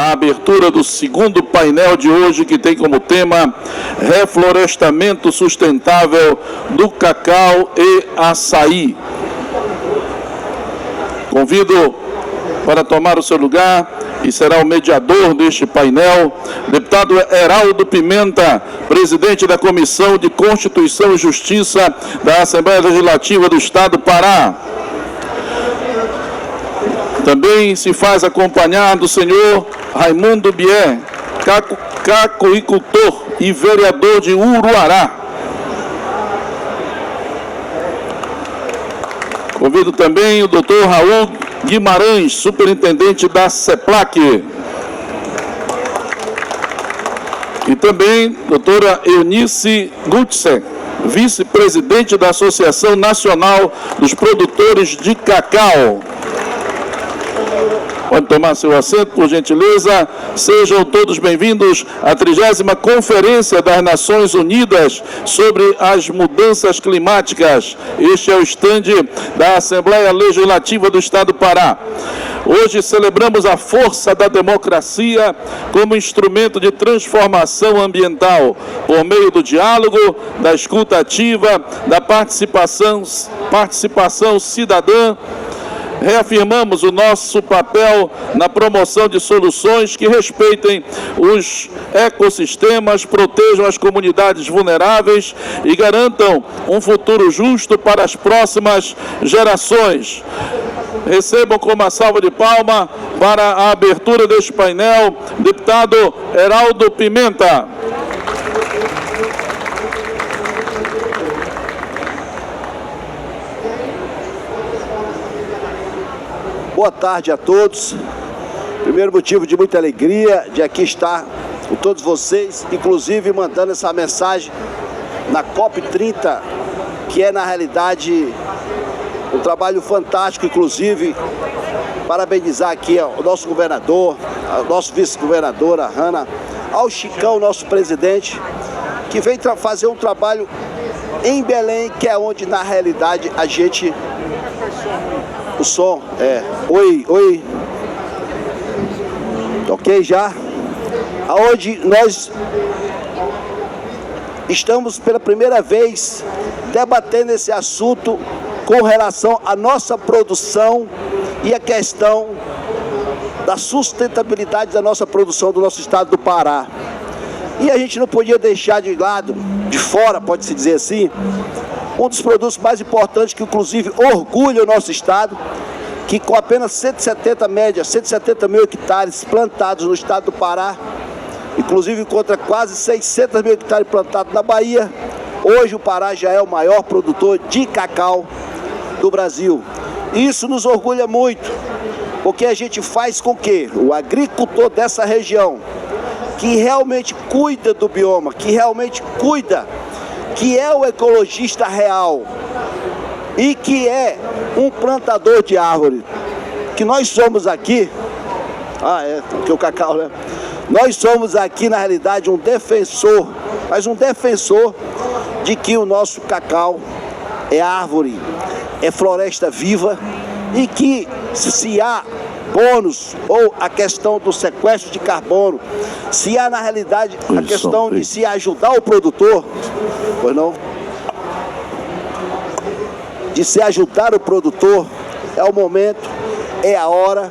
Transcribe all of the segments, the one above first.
a abertura do segundo painel de hoje, que tem como tema Reflorestamento Sustentável do Cacau e Açaí. Convido para tomar o seu lugar e será o mediador deste painel, deputado Heraldo Pimenta, presidente da Comissão de Constituição e Justiça da Assembleia Legislativa do Estado do Pará. Também se faz acompanhar do senhor Raimundo Bier, cacoicultor e vereador de Uruará. Convido também o doutor Raul Guimarães, superintendente da CEPLAC. E também doutora Eunice Gutze, vice-presidente da Associação Nacional dos Produtores de Cacau. Pode tomar seu assento, por gentileza. Sejam todos bem-vindos à 30ª Conferência das Nações Unidas sobre as Mudanças Climáticas. Este é o estande da Assembleia Legislativa do Estado do Pará. Hoje celebramos a força da democracia como instrumento de transformação ambiental, por meio do diálogo, da escuta ativa, da participação cidadã. Reafirmamos o nosso papel na promoção de soluções que respeitem os ecossistemas, protejam as comunidades vulneráveis e garantam um futuro justo para as próximas gerações. Recebam com uma salva de palmas para a abertura deste painel, deputado Heraldo Pimenta. Boa tarde a todos. Primeiro motivo de muita alegria de aqui estar com todos vocês, inclusive mandando essa mensagem na COP30, que é na realidade um trabalho fantástico, inclusive parabenizar aqui o nosso governador, o nosso vice-governador, a Hanna, ao Chicão, nosso presidente, que vem fazer um trabalho em Belém, que é onde na realidade a gente... O som, oi, ok já? Aonde nós estamos pela primeira vez debatendo esse assunto com relação à nossa produção e a questão da sustentabilidade da nossa produção do nosso estado do Pará. E a gente não podia deixar de lado, de fora, pode-se dizer assim, um dos produtos mais importantes que inclusive orgulha o nosso estado, que com apenas 170 mil hectares plantados no estado do Pará, inclusive contra quase 600 mil hectares plantados na Bahia, hoje o Pará já é o maior produtor de cacau do Brasil. Isso nos orgulha muito, porque a gente faz com que o agricultor dessa região, que realmente cuida do bioma, que realmente cuida, que é o ecologista real e que é um plantador de árvore, que nós somos aqui, porque o cacau, né? Nós somos aqui, na realidade, um defensor, mas um defensor de que o nosso cacau é árvore, é floresta viva e que se há bônus ou a questão do sequestro de carbono, se há na realidade a questão de se ajudar o produtor, pois não? De se ajudar o produtor, é o momento, é a hora,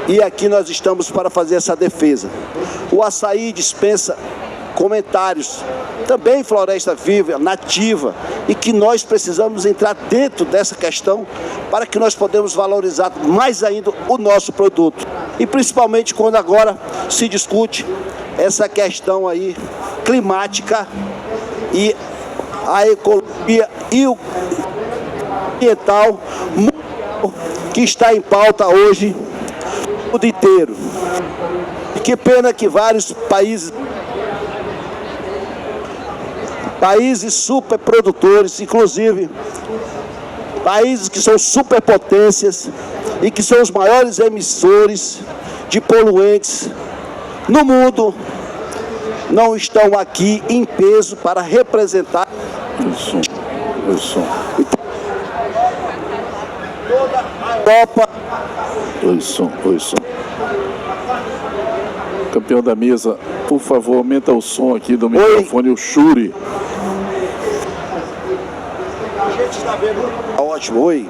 e aqui nós estamos para fazer essa defesa. O açaí dispensa comentários, também floresta viva, nativa, e que nós precisamos entrar dentro dessa questão para que nós podemos valorizar mais ainda o nosso produto. E principalmente quando agora se discute essa questão aí climática e a ecologia e o ambiental que está em pauta hoje o mundo inteiro. E que pena que vários países superprodutores, inclusive países que são superpotências e que são os maiores emissores de poluentes no mundo, não estão aqui em peso para representar toda a Europa. Campeão da mesa, por favor, aumenta o som aqui do microfone, o Shuri. A gente está vendo... Ótimo, oi.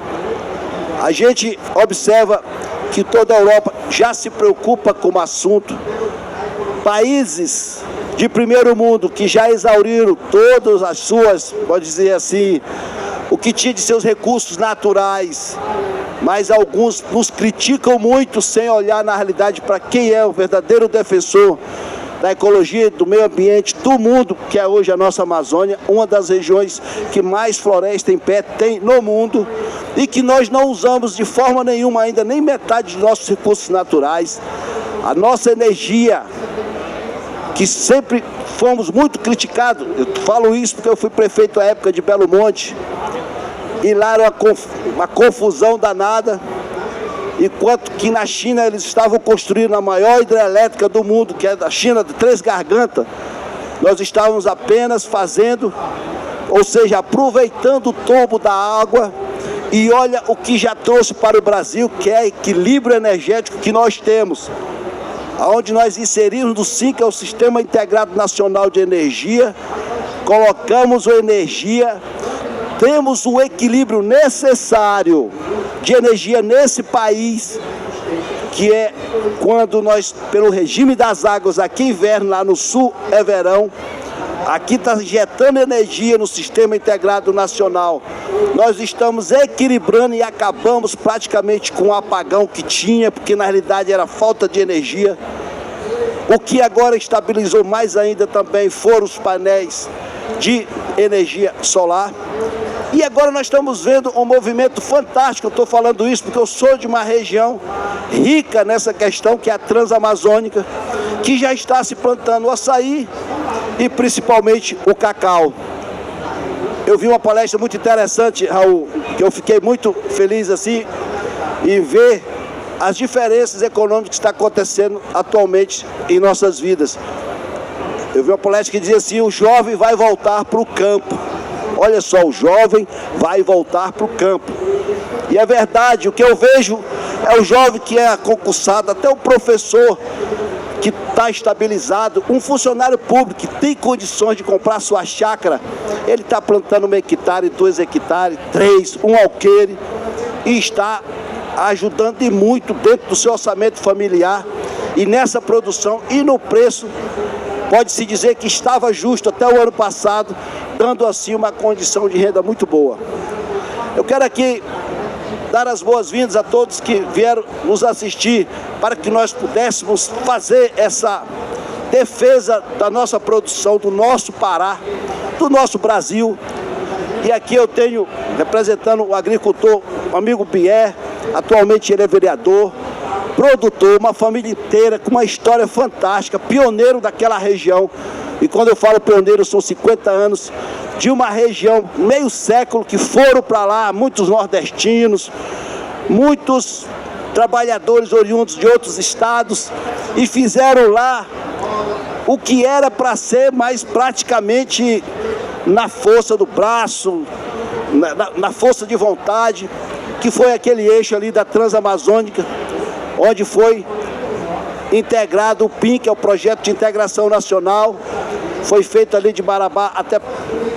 A gente observa que toda a Europa já se preocupa com o assunto. Países de primeiro mundo que já exauriram todas as suas, pode dizer assim, o que tinha de seus recursos naturais, mas alguns nos criticam muito sem olhar na realidade para quem é o verdadeiro defensor da ecologia e do meio ambiente do mundo, que é hoje a nossa Amazônia, uma das regiões que mais floresta em pé tem no mundo e que nós não usamos de forma nenhuma ainda, nem metade dos nossos recursos naturais. A nossa energia, que sempre fomos muito criticados, eu falo isso porque eu fui prefeito à época de Belo Monte, e lá era uma confusão danada, enquanto que na China eles estavam construindo a maior hidrelétrica do mundo, que é da China, de Três Gargantas, nós estávamos apenas fazendo, ou seja, aproveitando o tombo da água, e olha o que já trouxe para o Brasil, que é equilíbrio energético que nós temos, onde nós inserimos no SIN, que é o Sistema Integrado Nacional de Energia, colocamos a energia, temos o equilíbrio necessário de energia nesse país, que é quando nós, pelo regime das águas, aqui inverno, lá no sul é verão, aqui está injetando energia no Sistema Integrado Nacional. Nós estamos equilibrando e acabamos praticamente com o apagão que tinha, porque na realidade era falta de energia. O que agora estabilizou mais ainda também foram os painéis de energia solar. E agora nós estamos vendo um movimento fantástico. Eu estou falando isso porque eu sou de uma região rica nessa questão, que é a Transamazônica, que já está se plantando o açaí e principalmente o cacau. Eu vi uma palestra muito interessante, Raul, que eu fiquei muito feliz assim em ver as diferenças econômicas que estão acontecendo atualmente em nossas vidas. Eu vi uma palestra que dizia assim: o jovem vai voltar para o campo. Olha só, o jovem vai voltar para o campo. E é verdade, o que eu vejo é o jovem que é concursado, até o professor que está estabilizado, um funcionário público que tem condições de comprar sua chácara, ele está plantando 1 hectare, 2 hectares, 3, um alqueire, e está ajudando e muito dentro do seu orçamento familiar, e nessa produção e no preço, pode-se dizer que estava justo até o ano passado, dando assim uma condição de renda muito boa. Eu quero aqui dar as boas-vindas a todos que vieram nos assistir, para que nós pudéssemos fazer essa defesa da nossa produção, do nosso Pará, do nosso Brasil. E aqui eu tenho, representando o agricultor, o amigo Bier, atualmente ele é vereador, produtor, uma família inteira com uma história fantástica, pioneiro daquela região. E quando eu falo pioneiro, são 50 anos de uma região, meio século, que foram para lá, muitos nordestinos, muitos trabalhadores oriundos de outros estados, e fizeram lá o que era para ser, mas praticamente na força do braço, na força de vontade, que foi aquele eixo ali da Transamazônica, onde foi integrado o PIN, que é o Projeto de Integração Nacional, foi feito ali de Marabá até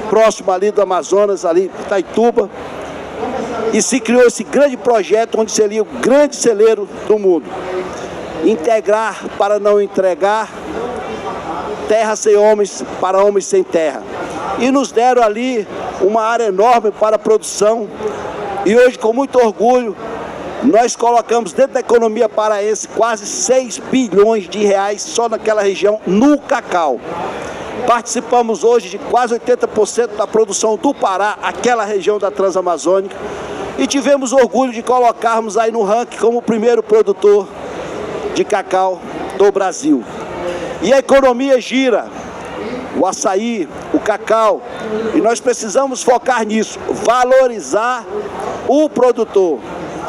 próximo ali do Amazonas, ali Itaituba, e se criou esse grande projeto onde seria o grande celeiro do mundo. Integrar para não entregar, terra sem homens para homens sem terra. E nos deram ali uma área enorme para a produção, e hoje, com muito orgulho, nós colocamos dentro da economia paraense quase 6 bilhões de reais só naquela região, no cacau. Participamos hoje de quase 80% da produção do Pará, aquela região da Transamazônica, e tivemos orgulho de colocarmos aí no ranking como o primeiro produtor de cacau do Brasil. E a economia gira, o açaí, o cacau, e nós precisamos focar nisso, valorizar o produtor,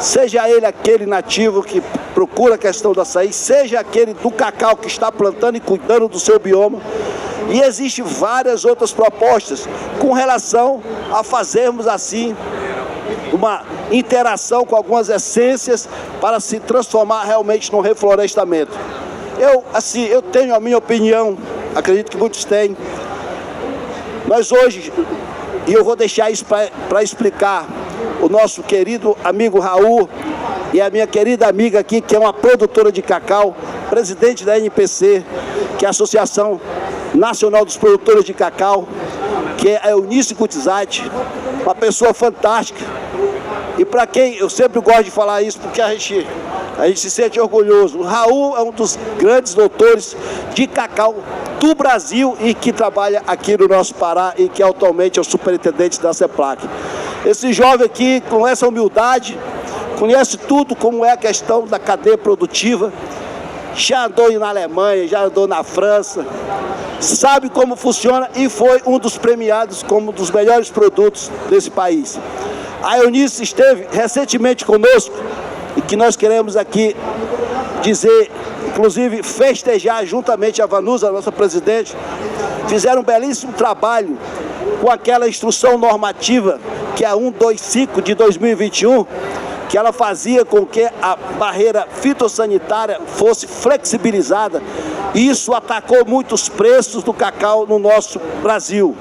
seja ele aquele nativo que procura a questão do açaí, seja aquele do cacau que está plantando e cuidando do seu bioma. E existem várias outras propostas com relação a fazermos assim uma interação com algumas essências para se transformar realmente num reflorestamento. Eu tenho a minha opinião, acredito que muitos têm. Nós hoje, e eu vou deixar isso para explicar, o nosso querido amigo Raul e a minha querida amiga aqui, que é uma produtora de cacau, presidente da NPC, que é a Associação Nacional dos Produtores de Cacau, que é a Eunice Kutizati, uma pessoa fantástica. E para quem, eu sempre gosto de falar isso, porque a gente se sente orgulhoso. O Raul é um dos grandes doutores de cacau do Brasil e que trabalha aqui no nosso Pará e que atualmente é o superintendente da CEPLAC. Esse jovem aqui, com essa humildade, conhece tudo como é a questão da cadeia produtiva, já andou na Alemanha, já andou na França, sabe como funciona e foi um dos premiados como um dos melhores produtos desse país. A Eunice esteve recentemente conosco e que nós queremos aqui dizer, inclusive festejar juntamente a Vanusa, a nossa presidente, fizeram um belíssimo trabalho com aquela instrução normativa que é a 125 de 2021, que ela fazia com que a barreira fitossanitária fosse flexibilizada, e isso atacou muitos preços do cacau no nosso Brasil.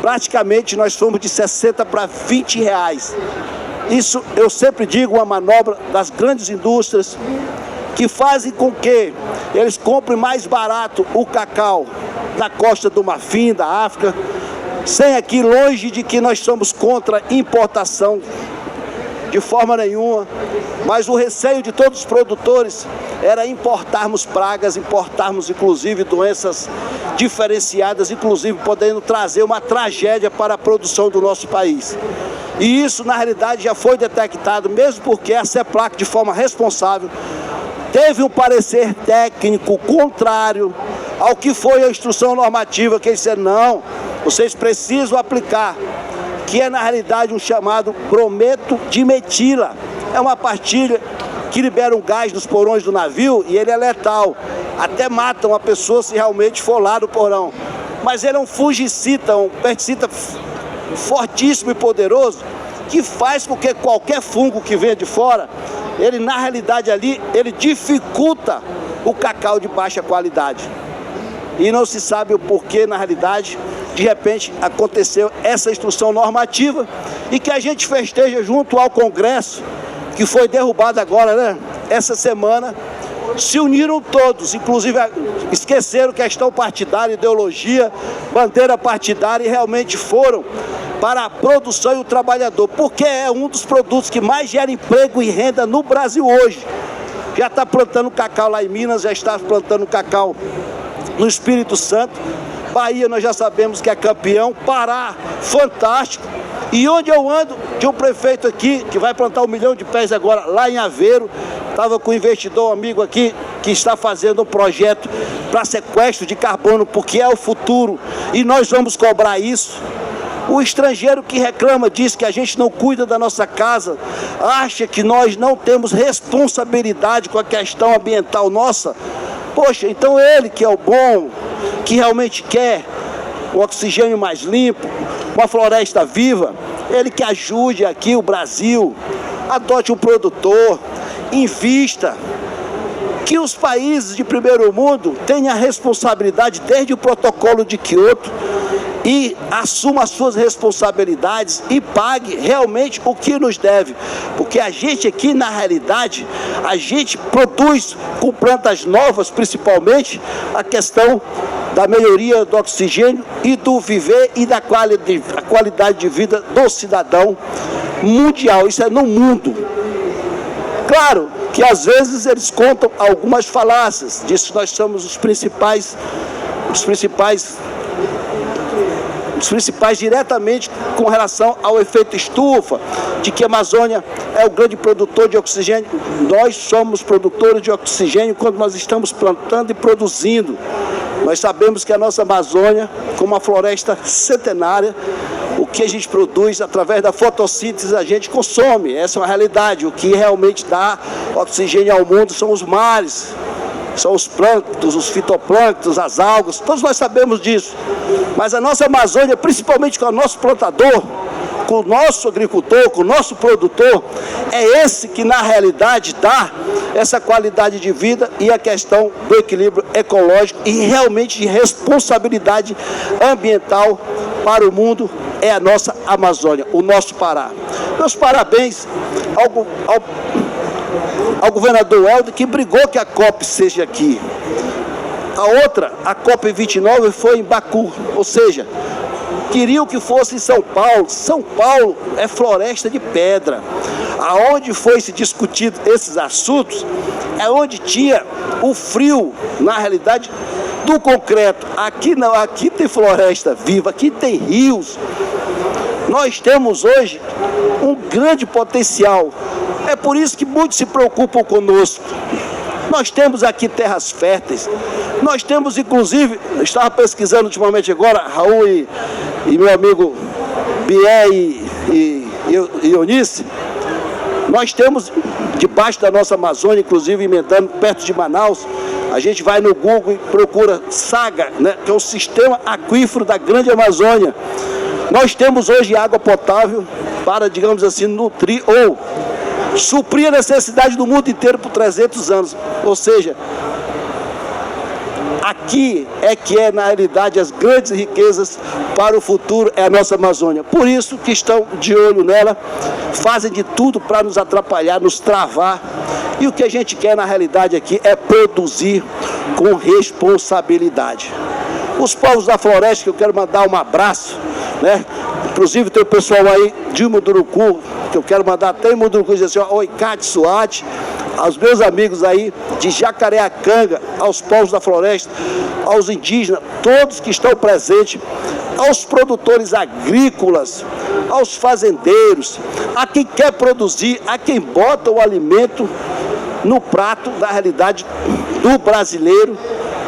Praticamente nós fomos de 60 para 20 reais. Isso, eu sempre digo, uma manobra das grandes indústrias que fazem com que eles comprem mais barato o cacau da Costa do Marfim, da África, sem aqui, longe de que nós somos contra importação de forma nenhuma, mas o receio de todos os produtores era importarmos pragas, importarmos inclusive doenças diferenciadas, inclusive podendo trazer uma tragédia para a produção do nosso país. E isso, na realidade, já foi detectado, mesmo porque a CEPLAC, de forma responsável, teve um parecer técnico contrário ao que foi a instrução normativa, que eles disseram, não, vocês precisam aplicar, que é na realidade um chamado brometo de metila. É uma pastilha que libera um gás nos porões do navio e ele é letal. Até mata uma pessoa se realmente for lá no porão. Mas ele é um fungicida, um pesticida fortíssimo e poderoso, que faz com que qualquer fungo que venha de fora, ele na realidade ali, ele dificulta o cacau de baixa qualidade. E não se sabe o porquê, na realidade, de repente aconteceu essa instrução normativa e que a gente festeja junto ao Congresso, que foi derrubado agora, né? Essa semana, se uniram todos, inclusive esqueceram questão partidária, ideologia, bandeira partidária e realmente foram para a produção e o trabalhador, porque é um dos produtos que mais gera emprego e renda no Brasil hoje. Já está plantando cacau lá em Minas, já está plantando cacau no Espírito Santo. Bahia nós já sabemos que é campeão, Pará, fantástico. E onde eu ando, de um prefeito aqui, que vai plantar 1 milhão de pés agora, lá em Aveiro, estava com um investidor amigo aqui, que está fazendo um projeto para sequestro de carbono, porque é o futuro, e nós vamos cobrar isso. O estrangeiro que reclama, diz que a gente não cuida da nossa casa, acha que nós não temos responsabilidade com a questão ambiental nossa. Poxa, então ele que é o bom, que realmente quer um oxigênio mais limpo, uma floresta viva, ele que ajude aqui o Brasil, adote um produtor, invista, que os países de primeiro mundo tenham a responsabilidade desde o protocolo de Kyoto e assuma as suas responsabilidades e pague realmente o que nos deve. Porque a gente aqui, na realidade, a gente produz com plantas novas, principalmente, a questão da melhoria do oxigênio e do viver e da qualidade de vida do cidadão mundial. Isso é no mundo. Claro que às vezes eles contam algumas falácias, diz que nós somos os principais diretamente com relação ao efeito estufa, de que a Amazônia é o grande produtor de oxigênio. Nós somos produtores de oxigênio quando nós estamos plantando e produzindo. Nós sabemos que a nossa Amazônia, como uma floresta centenária, o que a gente produz através da fotossíntese a gente consome. Essa é uma realidade. O que realmente dá oxigênio ao mundo são os mares, são os plânctons, os fitoplânctons, as algas, todos nós sabemos disso. Mas a nossa Amazônia, principalmente com o nosso plantador, com o nosso agricultor, com o nosso produtor, é esse que na realidade dá essa qualidade de vida e a questão do equilíbrio ecológico e realmente de responsabilidade ambiental para o mundo é a nossa Amazônia, o nosso Pará. Meus parabéns ao governador Helder, que brigou que a COP seja aqui. A outra, a COP 29, foi em Baku, ou seja, queriam que fosse em São Paulo. São Paulo é floresta de pedra. Aonde foi se discutido esses assuntos, é onde tinha o frio, na realidade, do concreto. Aqui não, aqui tem floresta viva, aqui tem rios. Nós temos hoje um grande potencial. É por isso que muitos se preocupam conosco. Nós temos aqui terras férteis. Nós temos, inclusive, eu estava pesquisando ultimamente agora, Raul e meu amigo Bié e Eunice, nós temos, debaixo da nossa Amazônia, inclusive emendando perto de Manaus, a gente vai no Google e procura SAGA, né, que é o Sistema Aquífero da Grande Amazônia. Nós temos hoje água potável para, digamos assim, nutrir ou suprir a necessidade do mundo inteiro por 300 anos. Ou seja, aqui é que é, na realidade, as grandes riquezas para o futuro é a nossa Amazônia. Por isso que estão de olho nela, fazem de tudo para nos atrapalhar, nos travar. E o que a gente quer, na realidade, aqui é produzir com responsabilidade. Os povos da floresta, que eu quero mandar um abraço, né? Inclusive tem o pessoal aí de Munduruku, que eu quero mandar até em Munduruku, dizer assim, oi, Cate Suate, aos meus amigos aí de Jacareacanga, aos povos da floresta, aos indígenas, todos que estão presentes, aos produtores agrícolas, aos fazendeiros, a quem quer produzir, a quem bota o alimento no prato da realidade do brasileiro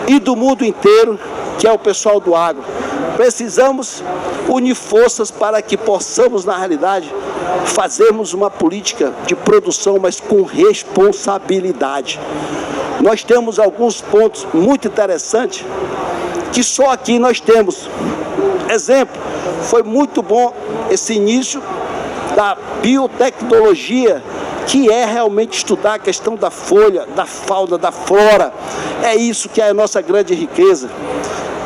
e do mundo inteiro, que é o pessoal do agro. Precisamos unir forças para que possamos, na realidade, fazermos uma política de produção, mas com responsabilidade. Nós temos alguns pontos muito interessantes que só aqui nós temos. Exemplo, foi muito bom esse início da biotecnologia, que é realmente estudar a questão da folha, da fauna, da flora. É isso que é a nossa grande riqueza.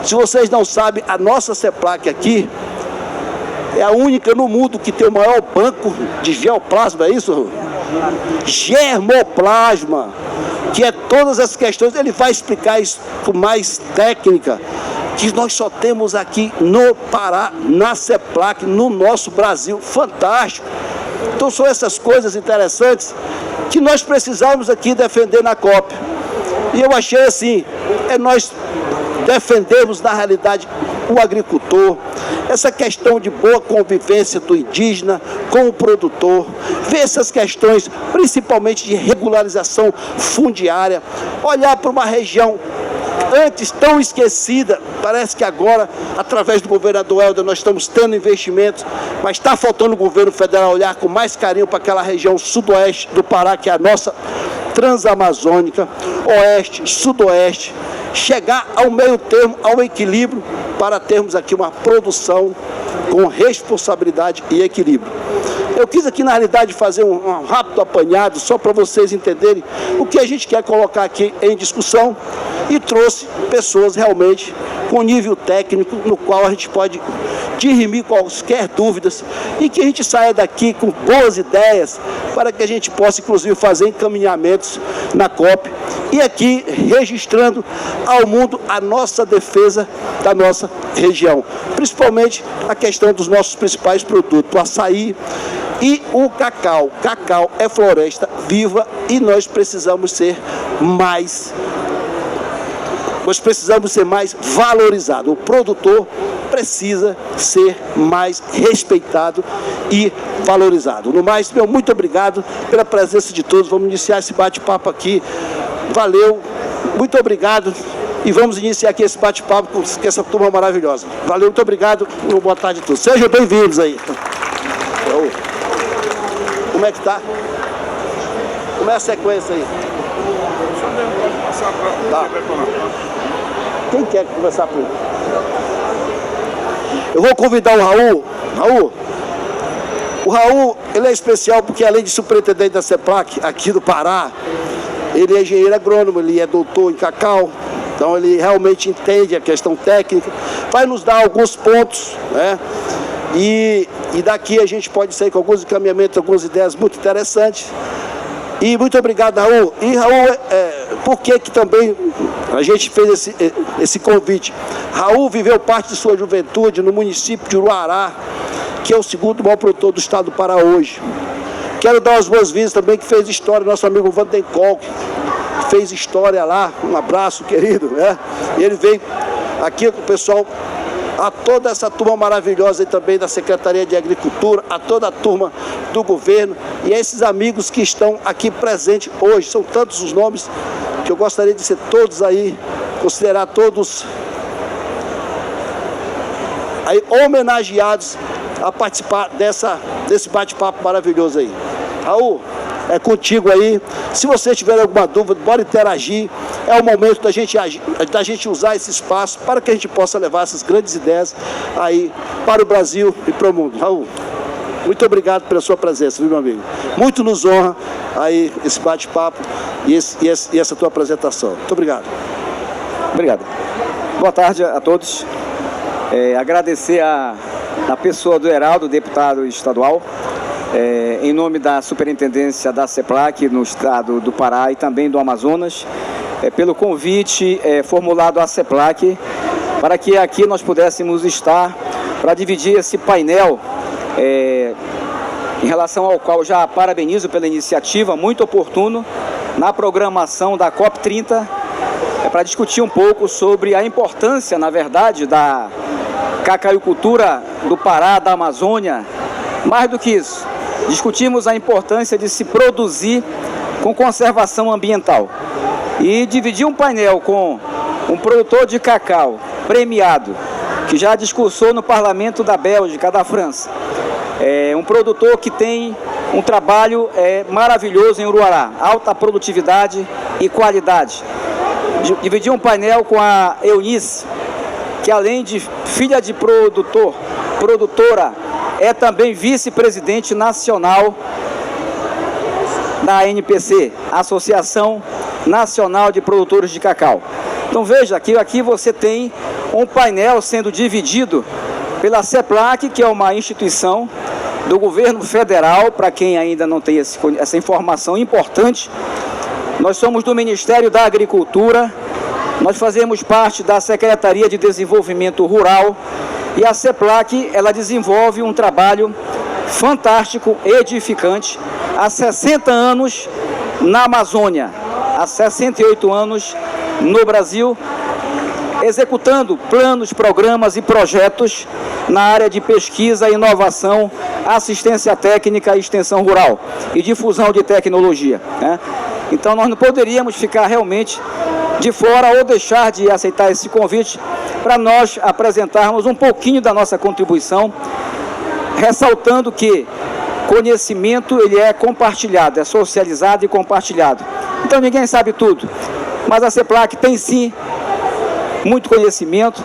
Se vocês não sabem, a nossa CEPLAC aqui é a única no mundo que tem o maior banco de geoplasma, é isso? Germoplasma, que é todas as questões, ele vai explicar isso com mais técnica, que nós só temos aqui no Pará, na CEPLAC, no nosso Brasil, fantástico. Então são essas coisas interessantes que nós precisamos aqui defender na COP. E eu achei assim, nós defendemos na realidade o agricultor, essa questão de boa convivência do indígena com o produtor, ver essas questões principalmente de regularização fundiária, olhar para uma região antes tão esquecida, parece que agora, através do governador Helder, nós estamos tendo investimentos, mas está faltando o governo federal olhar com mais carinho para aquela região sudoeste do Pará, que é a nossa transamazônica, oeste, sudoeste, chegar ao meio termo, ao equilíbrio, para termos aqui uma produção com responsabilidade e equilíbrio. Eu quis aqui, na realidade, fazer um rápido apanhado, só para vocês entenderem o que a gente quer colocar aqui em discussão, e trouxe pessoas realmente com nível técnico, no qual a gente pode dirimir quaisquer dúvidas e que a gente saia daqui com boas ideias para que a gente possa, inclusive, fazer encaminhamentos na COP e aqui registrando ao mundo a nossa defesa da nossa região, principalmente a questão dos nossos principais produtos, o açaí e o cacau. Cacau é floresta viva e nós precisamos ser mais valorizado. O produtor precisa ser mais respeitado e valorizado. No mais, meu muito obrigado pela presença de todos. Vamos iniciar esse bate-papo aqui. Valeu, muito obrigado. E vamos iniciar aqui esse bate-papo com essa turma maravilhosa. Valeu, muito obrigado e boa tarde a todos. Sejam bem-vindos aí. Como é que tá? Como é a sequência aí? Tá. Quem quer conversar comigo? Eu vou convidar o Raul. Raul, O Raul, ele é especial porque, além de superintendente da CEPLAC, aqui do Pará, ele é engenheiro agrônomo, ele é doutor em cacau, então ele realmente entende a questão técnica, vai nos dar alguns pontos, né? E daqui a gente pode sair com alguns encaminhamentos, algumas ideias muito interessantes. E muito obrigado, Raul. E, Raul, por que também a gente fez esse convite? Raul viveu parte de sua juventude no município de Uruará, que é o segundo maior produtor do estado do Pará hoje. Quero dar as boas-vindas também, que fez história, nosso amigo Vandenkol, que fez história lá. Um abraço, querido, né? E ele veio aqui com o pessoal, a toda essa turma maravilhosa aí também da Secretaria de Agricultura, a toda a turma do governo e a esses amigos que estão aqui presentes hoje. São tantos os nomes que eu gostaria de ser todos aí, considerar todos aí homenageados a participar desse bate-papo maravilhoso aí. Raul, é contigo aí. Se você tiver alguma dúvida, bora interagir. É o momento da gente usar esse espaço para que a gente possa levar essas grandes ideias aí para o Brasil e para o mundo. Raul, muito obrigado pela sua presença, viu, meu amigo? Muito nos honra aí esse bate-papo e essa tua apresentação. Muito obrigado. Obrigado. Boa tarde a todos. Agradecer a pessoa do Heraldo, deputado estadual, em nome da Superintendência da CEPLAC no estado do Pará e também do Amazonas, pelo convite formulado à CEPLAC para que aqui nós pudéssemos estar para dividir esse painel, em relação ao qual já parabenizo pela iniciativa, muito oportuno, na programação da COP30, para discutir um pouco sobre a importância, na verdade, da cacauicultura do Pará, da Amazônia. Mais do que isso, discutimos a importância de se produzir com conservação ambiental. E dividir um painel com um produtor de cacau premiado, que já discursou no parlamento da Bélgica, da França. Um produtor que tem um trabalho maravilhoso em Uruará, alta produtividade e qualidade. Dividir um painel com a Eunice, que além de filha de produtora, é também vice-presidente nacional da ANPC, Associação Nacional de Produtores de Cacau. Então veja que aqui você tem um painel sendo dividido pela CEPLAC, que é uma instituição do governo federal, para quem ainda não tem essa informação importante. Nós somos do Ministério da Agricultura, nós fazemos parte da Secretaria de Desenvolvimento Rural e a CEPLAC, ela desenvolve um trabalho fantástico, edificante, há 60 anos na Amazônia, há 68 anos no Brasil, executando planos, programas e projetos na área de pesquisa, inovação, assistência técnica e extensão rural e difusão de tecnologia, né? Então nós não poderíamos ficar realmente de fora ou deixar de aceitar esse convite para nós apresentarmos um pouquinho da nossa contribuição, ressaltando que conhecimento ele é compartilhado, é socializado e compartilhado. Então ninguém sabe tudo, mas a CEPLAC tem sim muito conhecimento,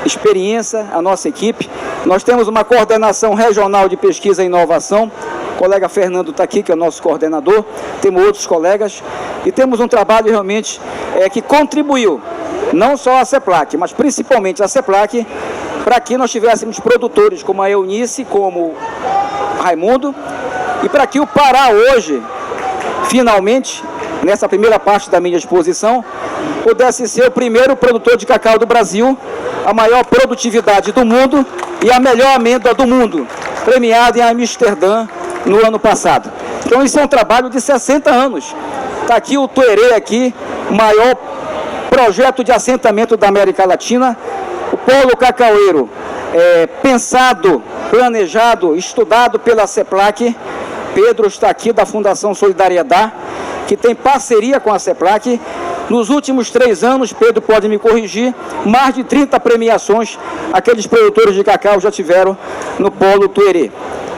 experiência, a nossa equipe. Nós temos uma coordenação regional de pesquisa e inovação, o colega Fernando está aqui, que é o nosso coordenador, temos outros colegas, e temos um trabalho realmente que contribuiu, não só a CEPLAC, mas principalmente a CEPLAC, para que nós tivéssemos produtores como a Eunice, como o Raimundo, e para que o Pará hoje, finalmente, nessa primeira parte da minha exposição, pudesse ser o primeiro produtor de cacau do Brasil, a maior produtividade do mundo e a melhor amêndoa do mundo, premiada em Amsterdã no ano passado. Então isso é um trabalho de 60 anos. Está aqui o Tuerê, aqui, o maior projeto de assentamento da América Latina, o polo cacaueiro, pensado, planejado, estudado pela CEPLAC. Pedro está aqui da Fundação Solidariedade, que tem parceria com a CEPLAC. Nos últimos 3 anos, Pedro pode me corrigir, mais de 30 premiações aqueles produtores de cacau já tiveram no polo Tuerê.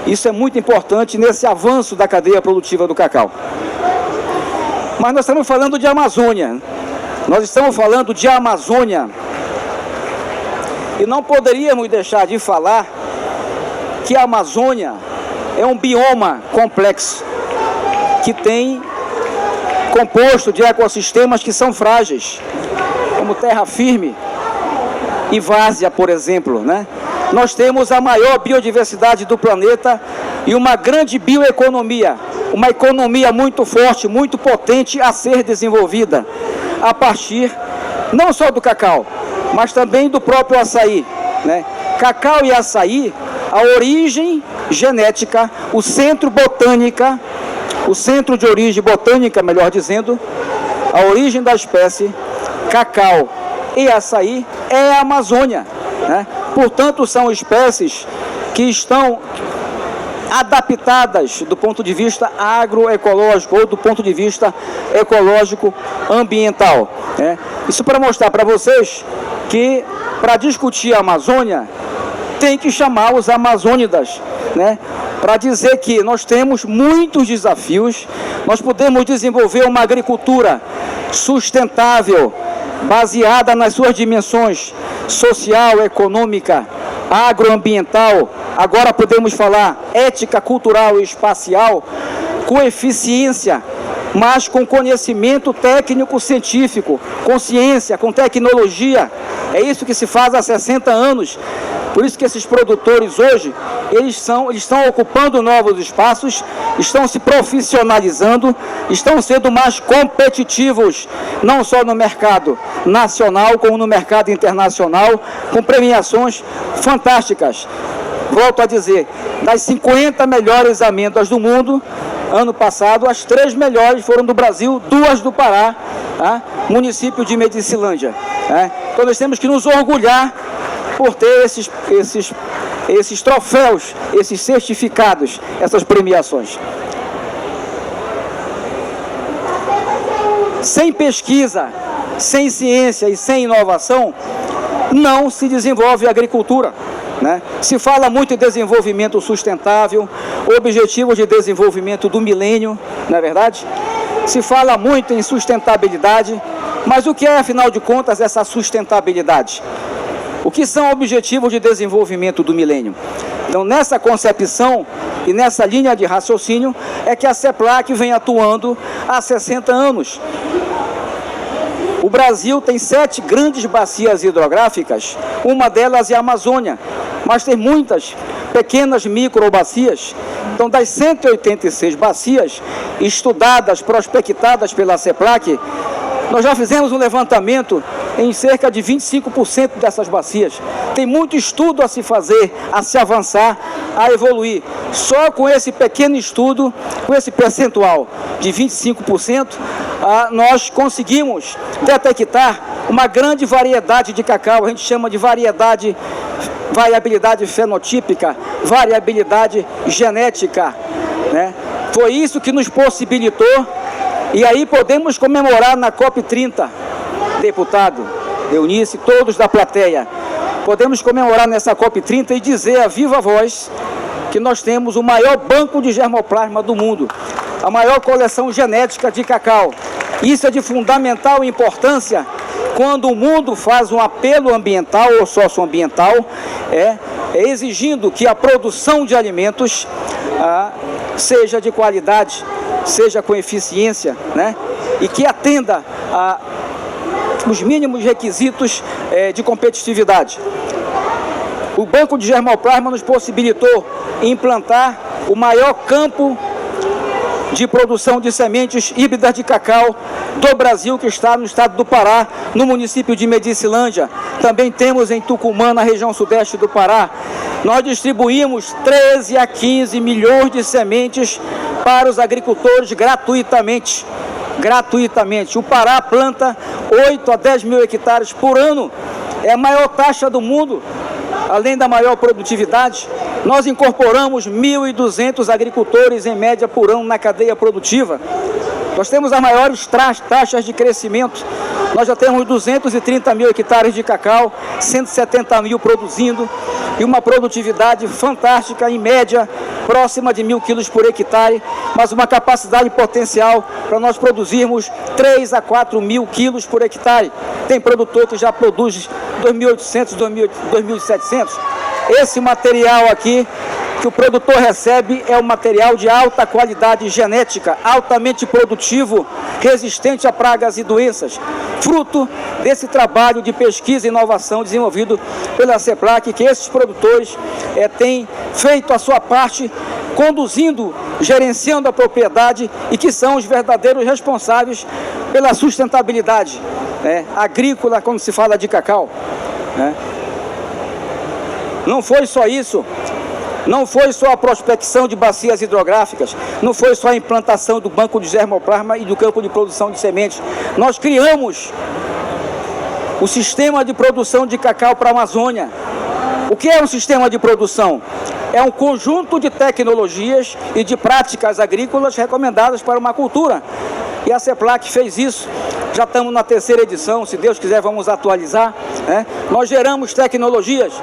Isso é muito importante nesse avanço da cadeia produtiva do cacau. Mas nós estamos falando de Amazônia. Nós estamos falando de Amazônia. E não poderíamos deixar de falar que a Amazônia é um bioma complexo, que tem composto de ecossistemas que são frágeis, como terra firme e várzea, por exemplo, né? Nós temos a maior biodiversidade do planeta e uma grande bioeconomia, uma economia muito forte, muito potente a ser desenvolvida a partir não só do cacau, mas também do próprio açaí, né? Cacau e açaí, a origem genética, o centro de origem botânica, melhor dizendo, a origem da espécie cacau e açaí é a Amazônia, né? Portanto, são espécies que estão adaptadas do ponto de vista agroecológico ou do ponto de vista ecológico ambiental, né? Isso para mostrar para vocês que, para discutir a Amazônia, tem que chamar os amazônidas, né? Para dizer que nós temos muitos desafios, nós podemos desenvolver uma agricultura sustentável, baseada nas suas dimensões social, econômica, agroambiental, agora podemos falar ética, cultural e espacial, com eficiência, mas com conhecimento técnico-científico, com ciência, com tecnologia. É isso que se faz há 60 anos. Por isso que esses produtores hoje, eles estão ocupando novos espaços, estão se profissionalizando, estão sendo mais competitivos, não só no mercado nacional, como no mercado internacional, com premiações fantásticas. Volto a dizer, das 50 melhores amêndoas do mundo, ano passado, as 3 melhores foram do Brasil, 2 do Pará, tá? Município de Medicilândia. Tá? Então nós temos que nos orgulhar por ter esses troféus, esses certificados, essas premiações. Sem pesquisa, sem ciência e sem inovação, não se desenvolve a agricultura, né? Se fala muito em desenvolvimento sustentável, objetivos de desenvolvimento do milênio, não é verdade? Se fala muito em sustentabilidade, mas o que é, afinal de contas, essa sustentabilidade? O que são objetivos de desenvolvimento do milênio? Então, nessa concepção e nessa linha de raciocínio, é que a CEPLAC vem atuando há 60 anos. O Brasil tem 7 grandes bacias hidrográficas, uma delas é a Amazônia, mas tem muitas pequenas microbacias. Então, das 186 bacias estudadas, prospectadas pela CEPLAC, nós já fizemos um levantamento em cerca de 25% dessas bacias. Tem muito estudo a se fazer, a se avançar, a evoluir. Só com esse pequeno estudo, com esse percentual de 25%, nós conseguimos detectar uma grande variedade de cacau. A gente chama de variabilidade fenotípica, variabilidade genética, né? Foi isso que nos possibilitou. E aí podemos comemorar na COP30, deputado, Eunice, todos da plateia, podemos comemorar nessa COP30 e dizer a viva voz que nós temos o maior banco de germoplasma do mundo, a maior coleção genética de cacau. Isso é de fundamental importância quando o mundo faz um apelo ambiental ou socioambiental, exigindo que a produção de alimentos seja de qualidade, seja com eficiência, né? E que atenda os mínimos requisitos de competitividade. O Banco de Germoplasma nos possibilitou implantar o maior campo de produção de sementes híbridas de cacau do Brasil, que está no estado do Pará, no município de Medicilândia. Também temos em Tucumã, na região sudeste do Pará. Nós distribuímos 13 a 15 milhões de sementes para os agricultores gratuitamente. O Pará planta 8 a 10 mil hectares por ano. É a maior taxa do mundo, além da maior produtividade. Nós incorporamos 1.200 agricultores em média por ano na cadeia produtiva. Nós temos as maiores taxas de crescimento. Nós já temos 230 mil hectares de cacau, 170 mil produzindo e uma produtividade fantástica, em média, próxima de 1.000 quilos por hectare, mas uma capacidade potencial para nós produzirmos 3 a 4 mil quilos por hectare. Tem produtor que já produz 2.800, 2.700. Esse material aqui que o produtor recebe é um material de alta qualidade genética, altamente produtivo, resistente a pragas e doenças, fruto desse trabalho de pesquisa e inovação desenvolvido pela CEPLAC, que esses produtores têm feito a sua parte, conduzindo, gerenciando a propriedade e que são os verdadeiros responsáveis pela sustentabilidade agrícola quando se fala de cacau. Não foi só isso, não foi só a prospecção de bacias hidrográficas, não foi só a implantação do banco de germoplasma e do campo de produção de sementes. Nós criamos o sistema de produção de cacau para a Amazônia. O que é um sistema de produção? É um conjunto de tecnologias e de práticas agrícolas recomendadas para uma cultura. E a CEPLAC fez isso. Já estamos na 3ª edição, se Deus quiser vamos atualizar. Nós geramos tecnologias.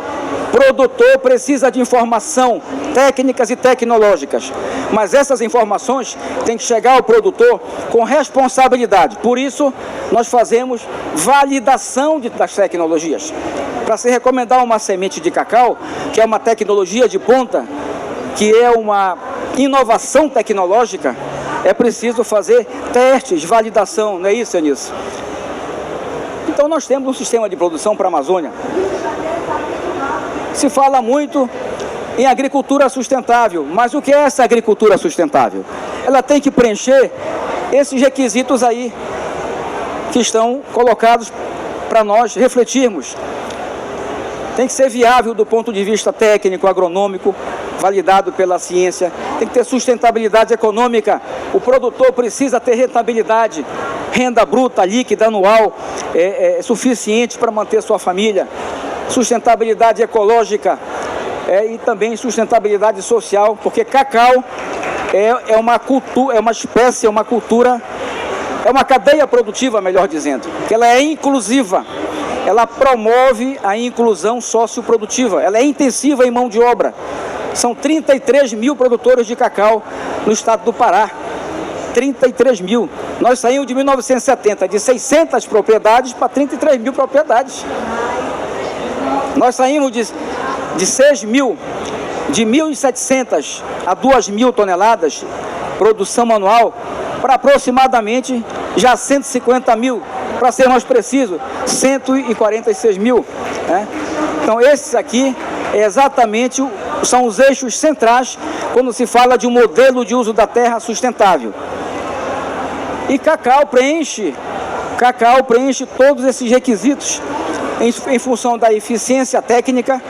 O produtor precisa de informação, técnicas e tecnológicas. Mas essas informações têm que chegar ao produtor com responsabilidade. Por isso, nós fazemos validação das tecnologias. Para se recomendar uma semente de cacau, que é uma tecnologia de ponta, que é uma inovação tecnológica, é preciso fazer testes, validação, não é isso, Eunice? Então nós temos um sistema de produção para a Amazônia. Se fala muito em agricultura sustentável, mas o que é essa agricultura sustentável? Ela tem que preencher esses requisitos aí, que estão colocados para nós refletirmos. Tem que ser viável do ponto de vista técnico, agronômico, validado pela ciência. Tem que ter sustentabilidade econômica. O produtor precisa ter rentabilidade, renda bruta, líquida, anual, suficiente para manter sua família. Sustentabilidade ecológica e também sustentabilidade social, porque cacau é uma cultura, é uma espécie, é uma cultura, é uma cadeia produtiva, melhor dizendo, que ela é inclusiva. Ela promove a inclusão socioprodutiva, ela é intensiva em mão de obra. São 33 mil produtores de cacau no estado do Pará. 33 mil. Nós saímos de 1970 de 600 propriedades para 33 mil propriedades. Nós saímos de 6 mil, de 1.700 a 2.000 toneladas, produção anual, para aproximadamente já 150 mil. Para ser mais preciso, 146 mil. Então, esses aqui são os eixos centrais quando se fala de um modelo de uso da terra sustentável. E cacau preenche todos esses requisitos em função da eficiência técnica.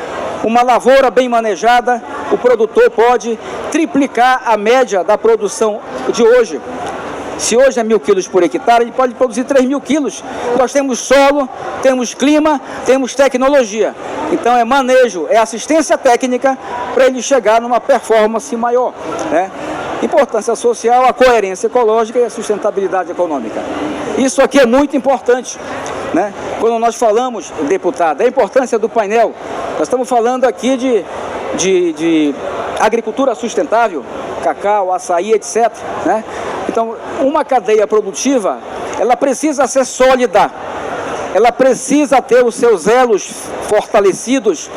Uma lavoura bem manejada, o produtor pode triplicar a média da produção de hoje. Se hoje é 1.000 quilos por hectare, ele pode produzir 3.000 quilos. Nós temos solo, temos clima, temos tecnologia. Então é manejo, é assistência técnica para ele chegar numa performance maior. Importância social, a coerência ecológica e a sustentabilidade econômica. Isso aqui é muito importante. Quando nós falamos, deputado, a importância do painel, nós estamos falando aqui de agricultura sustentável, cacau, açaí, etc. Então, uma cadeia produtiva, ela precisa ser sólida, ela precisa ter os seus elos fortalecidos.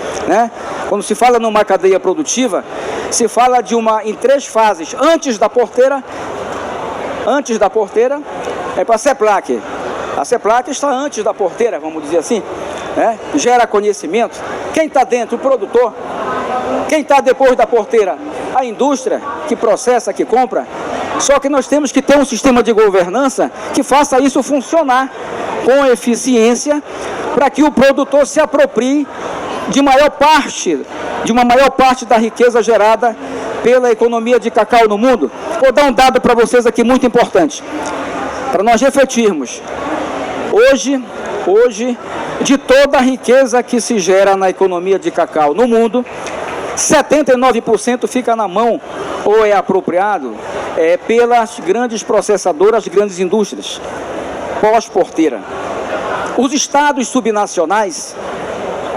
Quando se fala numa cadeia produtiva, se fala em 3 fases. Antes da porteira é para a CEPLAC. A CEPLAC está antes da porteira, vamos dizer assim, gera conhecimento. Quem está dentro? O produtor. Quem está depois da porteira? A indústria que processa, que compra. Só que nós temos que ter um sistema de governança que faça isso funcionar com eficiência para que o produtor se aproprie de uma maior parte da riqueza gerada pela economia de cacau no mundo. Vou dar um dado para vocês aqui muito importante, para nós refletirmos. Hoje, de toda a riqueza que se gera na economia de cacau no mundo, 79% fica na mão ou é apropriado pelas grandes processadoras, grandes indústrias, pós-porteira. Os estados subnacionais,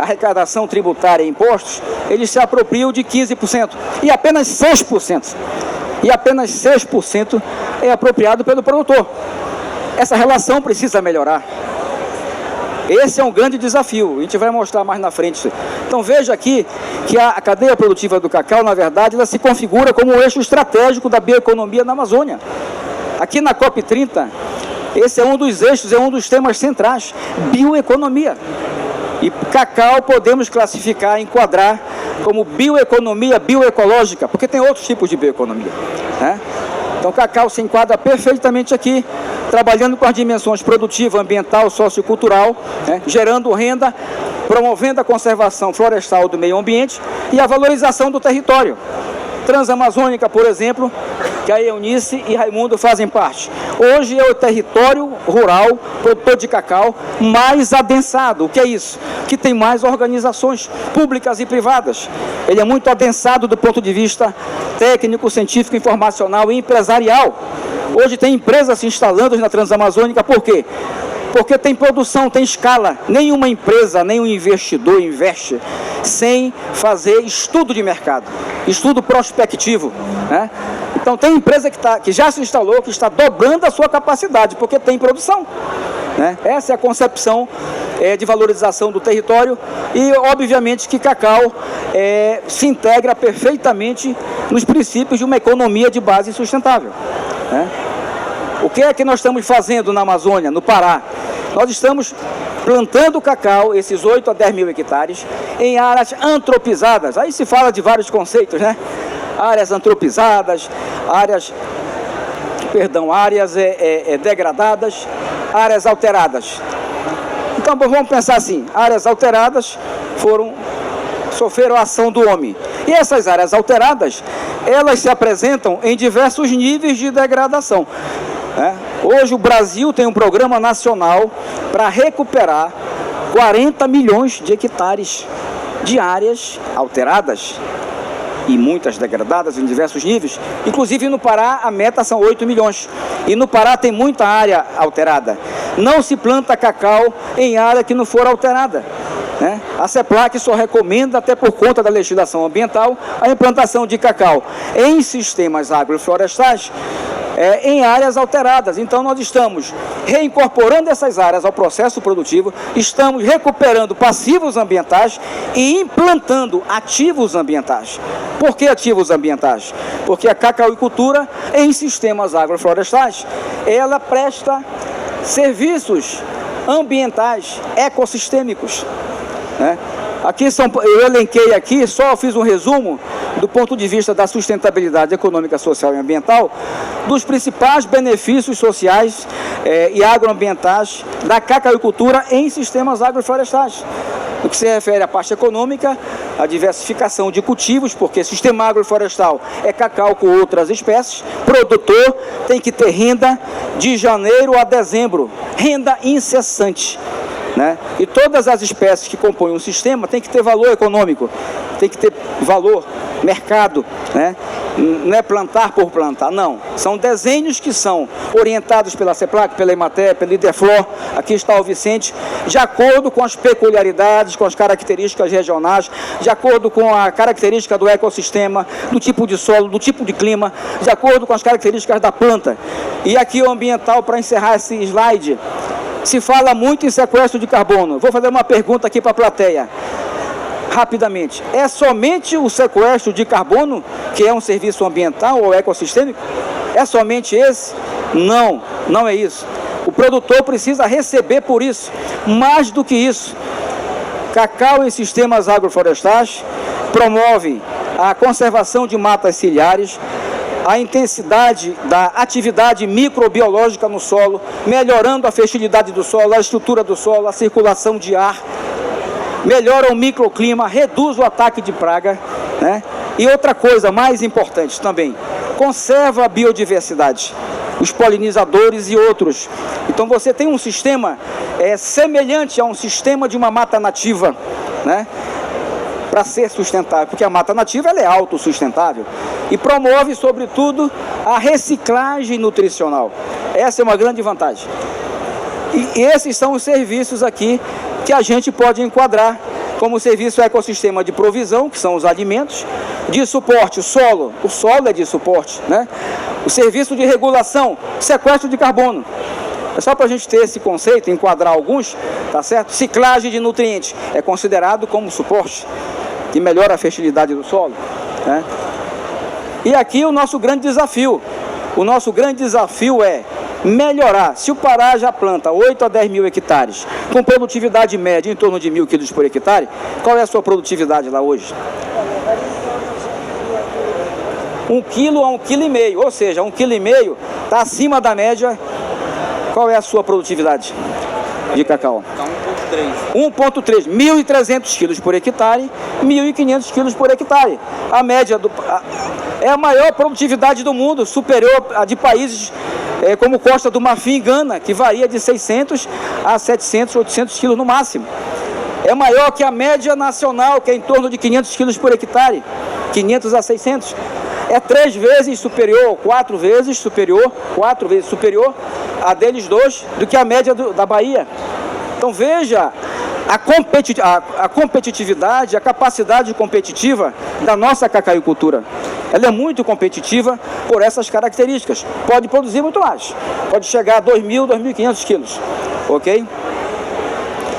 arrecadação tributária e impostos, eles se apropriam de 15%. E apenas 6% é apropriado pelo produtor. Essa relação precisa melhorar. Esse é um grande desafio, a gente vai mostrar mais na frente. Então veja aqui que a cadeia produtiva do cacau, na verdade, ela se configura como um eixo estratégico da bioeconomia na Amazônia. Aqui na COP30, esse é um dos eixos, é um dos temas centrais, bioeconomia. E cacau podemos classificar, enquadrar como bioeconomia bioecológica, porque tem outros tipos de bioeconomia, né? Então, o cacau se enquadra perfeitamente aqui, trabalhando com as dimensões produtiva, ambiental, sociocultural, né? Gerando renda, promovendo a conservação florestal do meio ambiente e a valorização do território. Transamazônica, por exemplo, que a Eunice e Raimundo fazem parte. Hoje é o território rural, produtor de cacau, mais adensado. O que é isso? Que tem mais organizações públicas e privadas. Ele é muito adensado do ponto de vista técnico, científico, informacional e empresarial. Hoje tem empresas se instalando na Transamazônica, por quê? Porque tem produção, tem escala. Nenhuma empresa, nenhum investidor investe sem fazer estudo de mercado, estudo prospectivo, né? Então tem empresa que já se instalou, que está dobrando a sua capacidade, porque tem produção, né? Essa é a concepção de valorização do território e, obviamente, que cacau se integra perfeitamente nos princípios de uma economia de base sustentável, né? O que é que nós estamos fazendo na Amazônia, no Pará? Nós estamos plantando cacau, esses 8 a 10 mil hectares, em áreas antropizadas. Aí se fala de vários conceitos, né? Áreas antropizadas, áreas degradadas, áreas alteradas. Então vamos pensar assim, áreas alteradas sofreram a ação do homem. E essas áreas alteradas, elas se apresentam em diversos níveis de degradação. Hoje o Brasil tem um programa nacional para recuperar 40 milhões de hectares de áreas alteradas e muitas degradadas em diversos níveis. Inclusive no Pará a meta são 8 milhões. E no Pará tem muita área alterada. Não se planta cacau em área que não for alterada, né? A CEPLAC só recomenda, até por conta da legislação ambiental, a implantação de cacau em sistemas agroflorestais em áreas alteradas. Então nós estamos reincorporando essas áreas ao processo produtivo, estamos recuperando passivos ambientais e implantando ativos ambientais. Por que ativos ambientais? Porque a cacauicultura em sistemas agroflorestais, ela presta serviços ambientais, ecossistêmicos, né? Aqui eu elenquei aqui, só fiz um resumo do ponto de vista da sustentabilidade econômica, social e ambiental, dos principais benefícios sociais e agroambientais da cacauicultura em sistemas agroflorestais. No que se refere à parte econômica, a diversificação de cultivos, porque sistema agroflorestal é cacau com outras espécies, produtor tem que ter renda de janeiro a dezembro, renda incessante, né? E todas as espécies que compõem um sistema tem que ter valor econômico, tem que ter valor, mercado, né? Não é plantar por plantar, não. São desenhos que são orientados pela CEPLAC, pela Emater, pela Ideflor, aqui está o Vicente, de acordo com as peculiaridades, com as características regionais, de acordo com a característica do ecossistema, do tipo de solo, do tipo de clima, de acordo com as características da planta. E aqui o ambiental, para encerrar esse slide, se fala muito em sequestro de carbono. Vou fazer uma pergunta aqui para a plateia, rapidamente. É somente o sequestro de carbono que é um serviço ambiental ou ecossistêmico? É somente esse? Não, não é isso. O produtor precisa receber por isso. Mais do que isso, cacau em sistemas agroflorestais promove a conservação de matas ciliares, a intensidade da atividade microbiológica no solo, melhorando a fertilidade do solo, a estrutura do solo, a circulação de ar, melhora o microclima, reduz o ataque de praga, né? E outra coisa mais importante também, conserva a biodiversidade, os polinizadores e outros. Então você tem um sistema semelhante a um sistema de uma mata nativa, né? Para ser sustentável, porque a mata nativa ela é autossustentável e promove, sobretudo, a reciclagem nutricional. Essa é uma grande vantagem. E esses são os serviços aqui que a gente pode enquadrar como serviço ecossistema de provisão, que são os alimentos, de suporte, o solo é de suporte, né? O serviço de regulação, sequestro de carbono. É só para a gente ter esse conceito, enquadrar alguns, tá certo? Ciclagem de nutrientes é considerado como suporte, que melhora a fertilidade do solo, né? E aqui o nosso grande desafio. O nosso grande desafio é melhorar. Se o Pará já planta 8 a 10 mil hectares, com produtividade média em torno de 1.000 quilos por hectare, qual é a sua produtividade lá hoje? 1 quilo a 1,5 kg, ou seja, 1,5 kg está acima da média. Qual é a sua produtividade de cacau? 1,3. 1.300 quilos por hectare, 1.500 quilos por hectare. A média é a maior produtividade do mundo, superior a de países como Costa do Marfim e Gana, que varia de 600 a 700, 800 quilos no máximo. É maior que a média nacional, que é em torno de 500 quilos por hectare, 500 a 600. É 3 vezes superior, 4 vezes superior a deles dois, do que a média da Bahia. Então veja a competitividade, a capacidade competitiva da nossa cacaicultura. Ela é muito competitiva por essas características. Pode produzir muito mais, pode chegar a 2.000, 2.500 quilos, ok?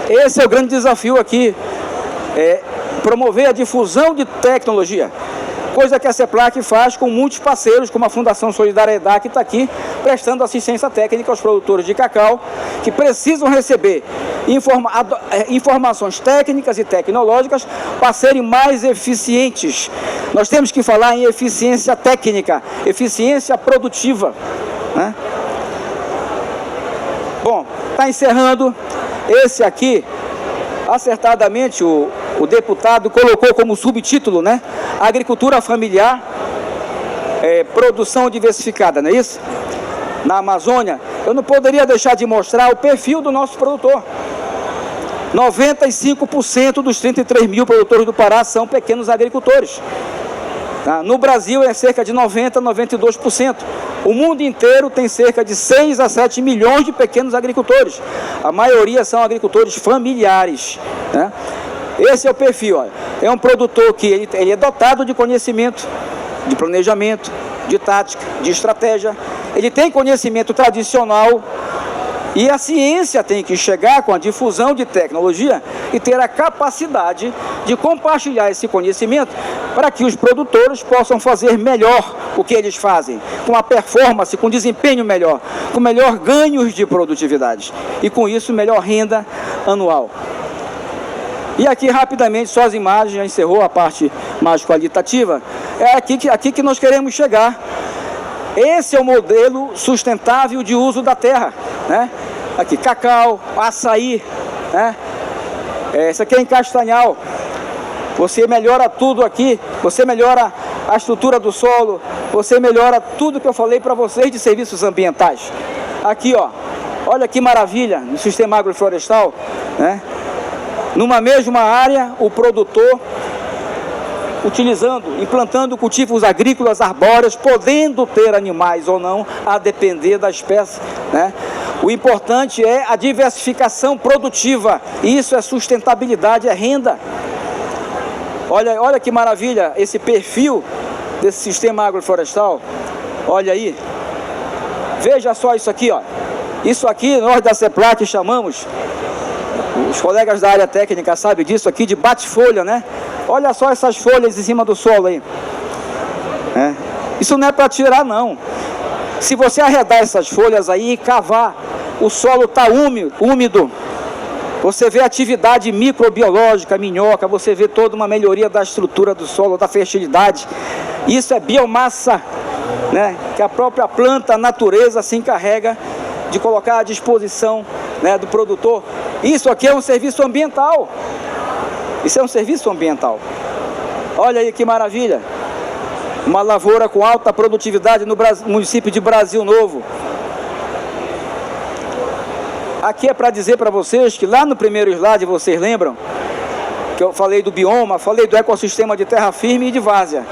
Esse é o grande desafio aqui, promover a difusão de tecnologia, coisa que a CEPLAC faz com muitos parceiros, como a Fundação Solidariedade, que está aqui prestando assistência técnica aos produtores de cacau, que precisam receber informações técnicas e tecnológicas para serem mais eficientes. Nós temos que falar em eficiência técnica, eficiência produtiva, né? Bom, está encerrando. Esse aqui, acertadamente, o deputado colocou como subtítulo, né? Agricultura familiar, produção diversificada, não é isso? Na Amazônia, eu não poderia deixar de mostrar o perfil do nosso produtor. 95% dos 33 mil produtores do Pará são pequenos agricultores. Tá? No Brasil é cerca de 90%, 92%. O mundo inteiro tem cerca de 6 a 7 milhões de pequenos agricultores. A maioria são agricultores familiares, né? Esse é o perfil, olha. É um produtor que ele é dotado de conhecimento, de planejamento, de tática, de estratégia. Ele tem conhecimento tradicional e a ciência tem que chegar com a difusão de tecnologia e ter a capacidade de compartilhar esse conhecimento para que os produtores possam fazer melhor o que eles fazem, com a performance, com desempenho melhor, com melhor ganhos de produtividade e com isso melhor renda anual. E aqui rapidamente, só as imagens, já encerrou a parte mais qualitativa, é aqui que nós queremos chegar. Esse é o modelo sustentável de uso da terra, né? Aqui, cacau, açaí, né? Esse aqui é em Castanhal. Você melhora tudo aqui, você melhora a estrutura do solo, você melhora tudo que eu falei para vocês de serviços ambientais. Aqui, ó, olha que maravilha, no sistema agroflorestal, né? Numa mesma área, o produtor implantando cultivos agrícolas arbóreos, podendo ter animais ou não, a depender da espécie, né? O importante é a diversificação produtiva, isso é sustentabilidade, é renda. Olha que maravilha esse perfil desse sistema agroflorestal. Olha aí, veja só isso aqui, ó. Isso aqui nós da CEPLAC chamamos, os colegas da área técnica sabem disso aqui, de bate-folha, né? Olha só essas folhas em cima do solo aí. Isso não é para tirar, não. Se você arredar essas folhas aí e cavar, o solo está úmido. Você vê atividade microbiológica, minhoca, você vê toda uma melhoria da estrutura do solo, da fertilidade. Isso é biomassa, né? Que a própria planta, a natureza se encarrega de colocar à disposição, né, do produtor. Isso aqui é um serviço ambiental. Isso é um serviço ambiental. Olha aí que maravilha. Uma lavoura com alta produtividade no município de Brasil Novo. Aqui é para dizer para vocês que lá no primeiro slide, vocês lembram? Que eu falei do bioma, falei do ecossistema de terra firme e de várzea.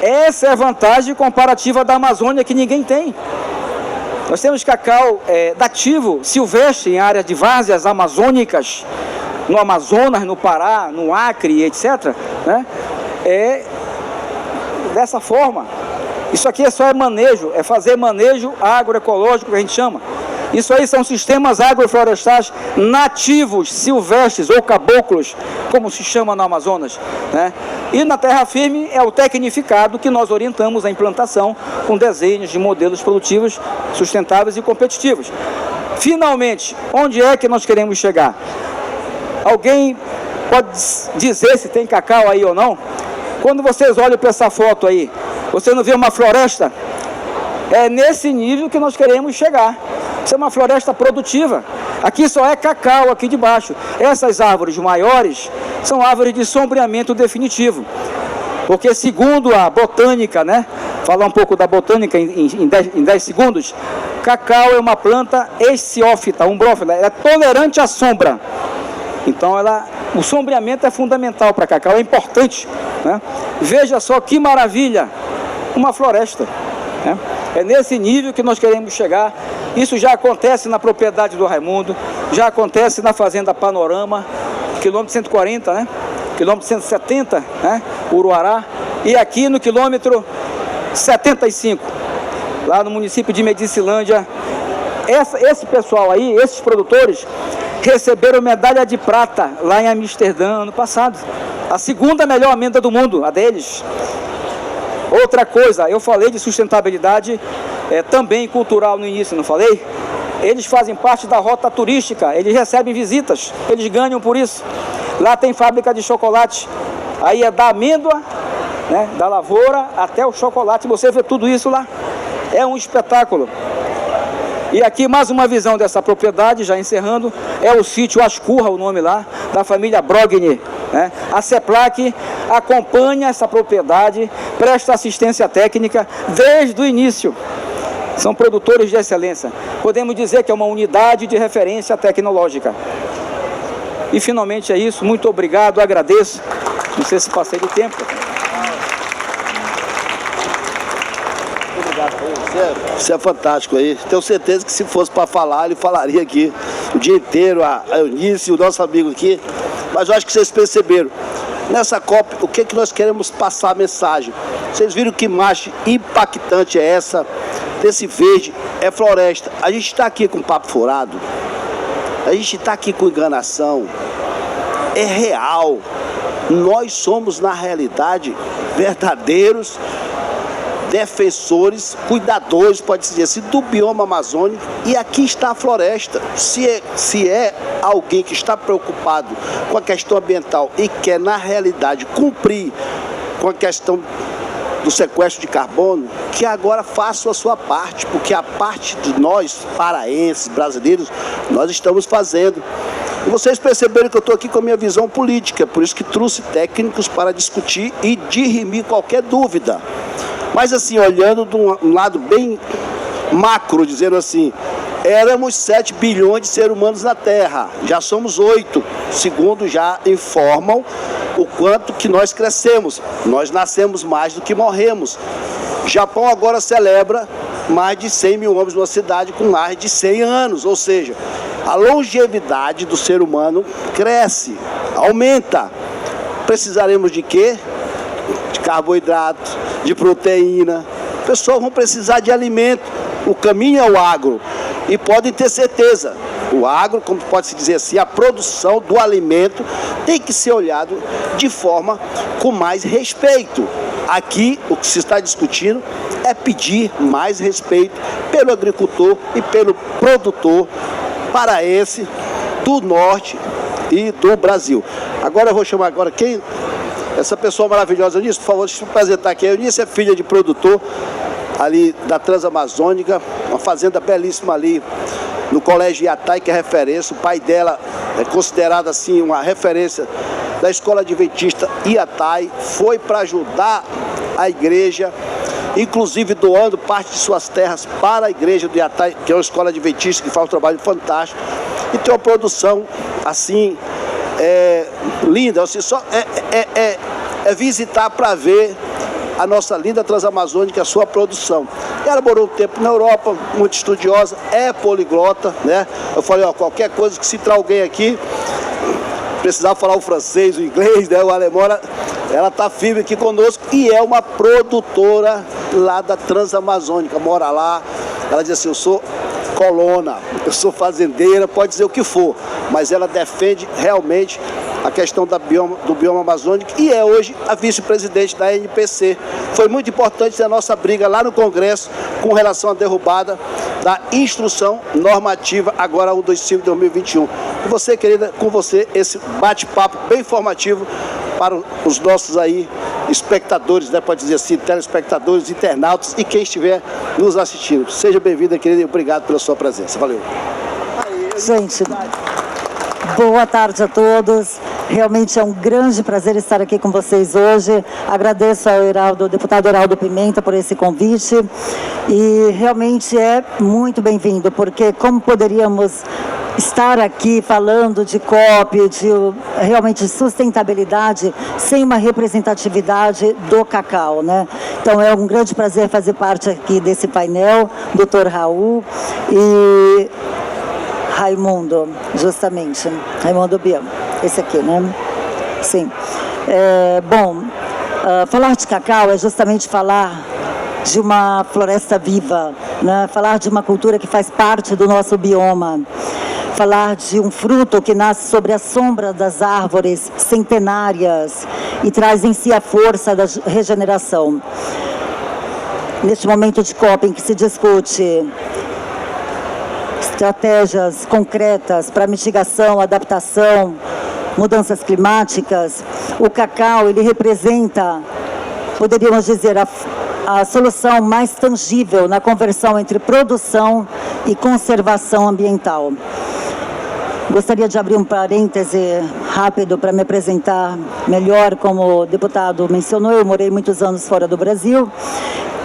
Essa é a vantagem comparativa da Amazônia que ninguém tem. Nós temos cacau dativo, silvestre, em áreas de várzeas amazônicas, no Amazonas, no Pará, no Acre, etc., né? Dessa forma. Isso aqui é só manejo, é fazer manejo agroecológico, que a gente chama. Isso aí são sistemas agroflorestais nativos, silvestres ou caboclos, como se chama no Amazonas, né? E na terra firme é o tecnificado que nós orientamos a implantação com desenhos de modelos produtivos sustentáveis e competitivos. Finalmente, onde é que nós queremos chegar? Alguém pode dizer se tem cacau aí ou não? Quando vocês olham para essa foto aí, você não vê uma floresta? É nesse nível que nós queremos chegar. Isso é uma floresta produtiva. Aqui só é cacau, aqui de baixo. Essas árvores maiores são árvores de sombreamento definitivo. Porque segundo a botânica, né? Falar um pouco da botânica em 10 segundos. Cacau é uma planta esciófita, umbrófila. Ela é tolerante à sombra. Então o sombreamento é fundamental para cacau, é importante, né? Veja só que maravilha, uma floresta, né? É nesse nível que nós queremos chegar. Isso já acontece na propriedade do Raimundo, já acontece na Fazenda Panorama, quilômetro 140, né? Quilômetro 170, né? Uruará, e aqui no quilômetro 75, lá no município de Medicilândia. Esse pessoal aí, esses produtores, receberam medalha de prata lá em Amsterdã ano passado. A segunda melhor amêndoa do mundo, a deles. Outra coisa, eu falei de sustentabilidade também cultural no início, não falei? Eles fazem parte da rota turística, eles recebem visitas, eles ganham por isso. Lá tem fábrica de chocolate, aí é da amêndoa, né, da lavoura até o chocolate, você vê tudo isso lá. É um espetáculo. E aqui mais uma visão dessa propriedade, já encerrando, é o sítio Ascurra, o nome lá, da família Brogni, né? A CEPLAC acompanha essa propriedade, presta assistência técnica desde o início. São produtores de excelência. Podemos dizer que é uma unidade de referência tecnológica. E finalmente é isso, muito obrigado, agradeço. Não sei se passei do tempo. Você é fantástico aí. Tenho certeza que se fosse para falar, ele falaria aqui o dia inteiro, a Eunice, o nosso amigo aqui. Mas eu acho que vocês perceberam. Nessa COP, o que nós queremos passar a mensagem? Vocês viram que imagem impactante é essa? Desse verde, é floresta. A gente está aqui com papo furado. A gente está aqui com enganação. É real. Nós somos, na realidade, verdadeiros defensores, cuidadores, pode-se dizer assim, do bioma amazônico, e aqui está a floresta. Se é alguém que está preocupado com a questão ambiental e quer, na realidade, cumprir com a questão do sequestro de carbono, que agora faça a sua parte, porque a parte de nós, paraenses, brasileiros, nós estamos fazendo. E vocês perceberam que eu estou aqui com a minha visão política, por isso que trouxe técnicos para discutir e dirimir qualquer dúvida. Mas assim, olhando de um lado bem macro, dizendo assim, éramos 7 bilhões de seres humanos na Terra, já somos 8, segundo já informam o quanto que nós crescemos. Nós nascemos mais do que morremos. Japão agora celebra mais de 100 mil homens numa cidade com mais de 100 anos, ou seja, a longevidade do ser humano cresce, aumenta. Precisaremos de quê? De carboidrato, de proteína. Pessoas vão precisar de alimento. O caminho é o agro. E podem ter certeza, o agro, como pode-se dizer assim, a produção do alimento tem que ser olhado de forma com mais respeito. Aqui, o que se está discutindo é pedir mais respeito pelo agricultor e pelo produtor paraense do norte e do Brasil. Agora eu vou chamar quem? Essa pessoa maravilhosa, Eunice, por favor, deixa eu apresentar aqui. A Eunice é filha de produtor ali da Transamazônica, uma fazenda belíssima ali no Colégio Iatai, que é referência. O pai dela é considerado assim uma referência da Escola Adventista Iatai, foi para ajudar a igreja, inclusive doando parte de suas terras para a igreja do Iatai, que é uma escola adventista que faz um trabalho fantástico, e tem uma produção assim linda. Assim, só é visitar para ver a nossa linda Transamazônica, a sua produção. Ela morou um tempo na Europa, muito estudiosa, é poliglota, né? Eu falei, ó, qualquer coisa que se entrar alguém aqui, precisava falar o francês, o inglês, né? O alemão, ela tá firme aqui conosco e é uma produtora lá da Transamazônica, mora lá. Ela diz assim, eu sou colona, eu sou fazendeira, pode dizer o que for, mas ela defende realmente a questão do bioma amazônico e é hoje a vice-presidente da NPC. Foi muito importante a nossa briga lá no Congresso com relação à derrubada da instrução normativa agora 125 de 2021. E você, querida, com você esse bate-papo bem informativo para os nossos aí espectadores, né, pode dizer assim, telespectadores, internautas e quem estiver nos assistindo. Seja bem-vinda, querida, e obrigado pela sua presença. Valeu. Gente, boa tarde a todos. Realmente é um grande prazer estar aqui com vocês hoje. Agradeço ao deputado Heraldo Pimenta por esse convite e realmente é muito bem-vindo, porque como poderíamos estar aqui falando de COP, de realmente sustentabilidade, sem uma representatividade do cacau, né? Então é um grande prazer fazer parte aqui desse painel, Dr. Raul e Raimundo, justamente, Raimundo Biam, esse aqui, né? Sim. Falar de cacau é justamente falar de uma floresta viva, né? Falar de uma cultura que faz parte do nosso bioma. Falar de um fruto que nasce sobre a sombra das árvores centenárias e traz em si a força da regeneração. Neste momento de COP em que se discute estratégias concretas para mitigação, adaptação, mudanças climáticas, o cacau, ele representa, poderíamos dizer, a solução mais tangível na conversão entre produção e conservação ambiental. Gostaria de abrir um parêntese rápido para me apresentar melhor. Como o deputado mencionou, eu morei muitos anos fora do Brasil,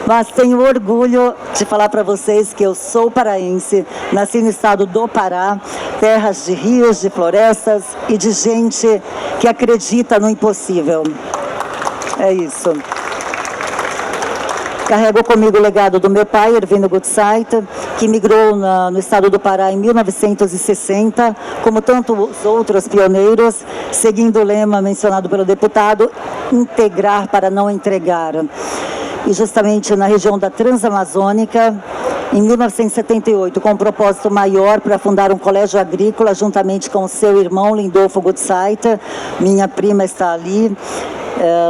mas tenho orgulho de falar para vocês que eu sou paraense, nasci no estado do Pará, terras de rios, de florestas e de gente que acredita no impossível. É isso. Carrego comigo o legado do meu pai, Ervino Gutsaita, que migrou no estado do Pará em 1960, como tantos outros pioneiros, seguindo o lema mencionado pelo deputado, integrar para não entregar. E justamente na região da Transamazônica, em 1978, com um propósito maior para fundar um colégio agrícola, juntamente com o seu irmão Lindolfo Gutsaita, minha prima está ali,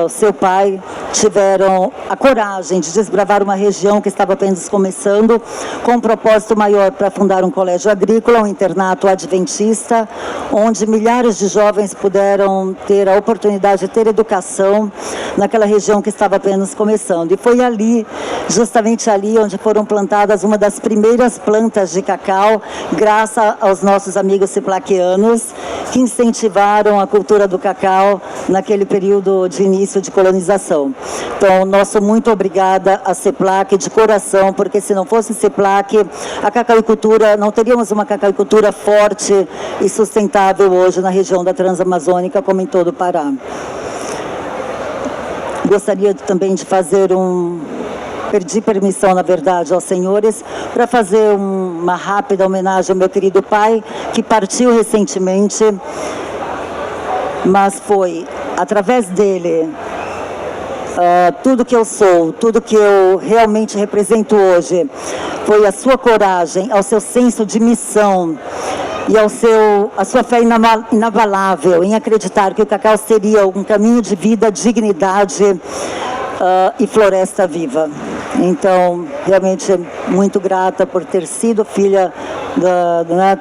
o seu pai, tiveram a coragem de desbravar uma região que estava apenas começando, com um propósito maior para fundar um colégio agrícola, um internato adventista, onde milhares de jovens puderam ter a oportunidade de ter educação naquela região que estava apenas começando. E foi ali, justamente ali, onde foram plantadas uma das primeiras plantas de cacau, graças aos nossos amigos ciplaquianos, que incentivaram a cultura do cacau naquele período de início de colonização. Então, nosso muito obrigada à CEPLAC de coração, porque se não fosse CEPLAC, a cacauicultura, não teríamos uma cacauicultura forte e sustentável hoje na região da Transamazônica, como em todo o Pará. Gostaria também de fazer Perdi permissão, na verdade, aos senhores, para fazer uma rápida homenagem ao meu querido pai, que partiu recentemente, mas foi através dele, tudo que eu sou, tudo que eu realmente represento hoje, foi a sua coragem, ao seu senso de missão e a sua fé inabalável em acreditar que o cacau seria um caminho de vida, dignidade e floresta viva. Então, realmente muito grata por ter sido filha,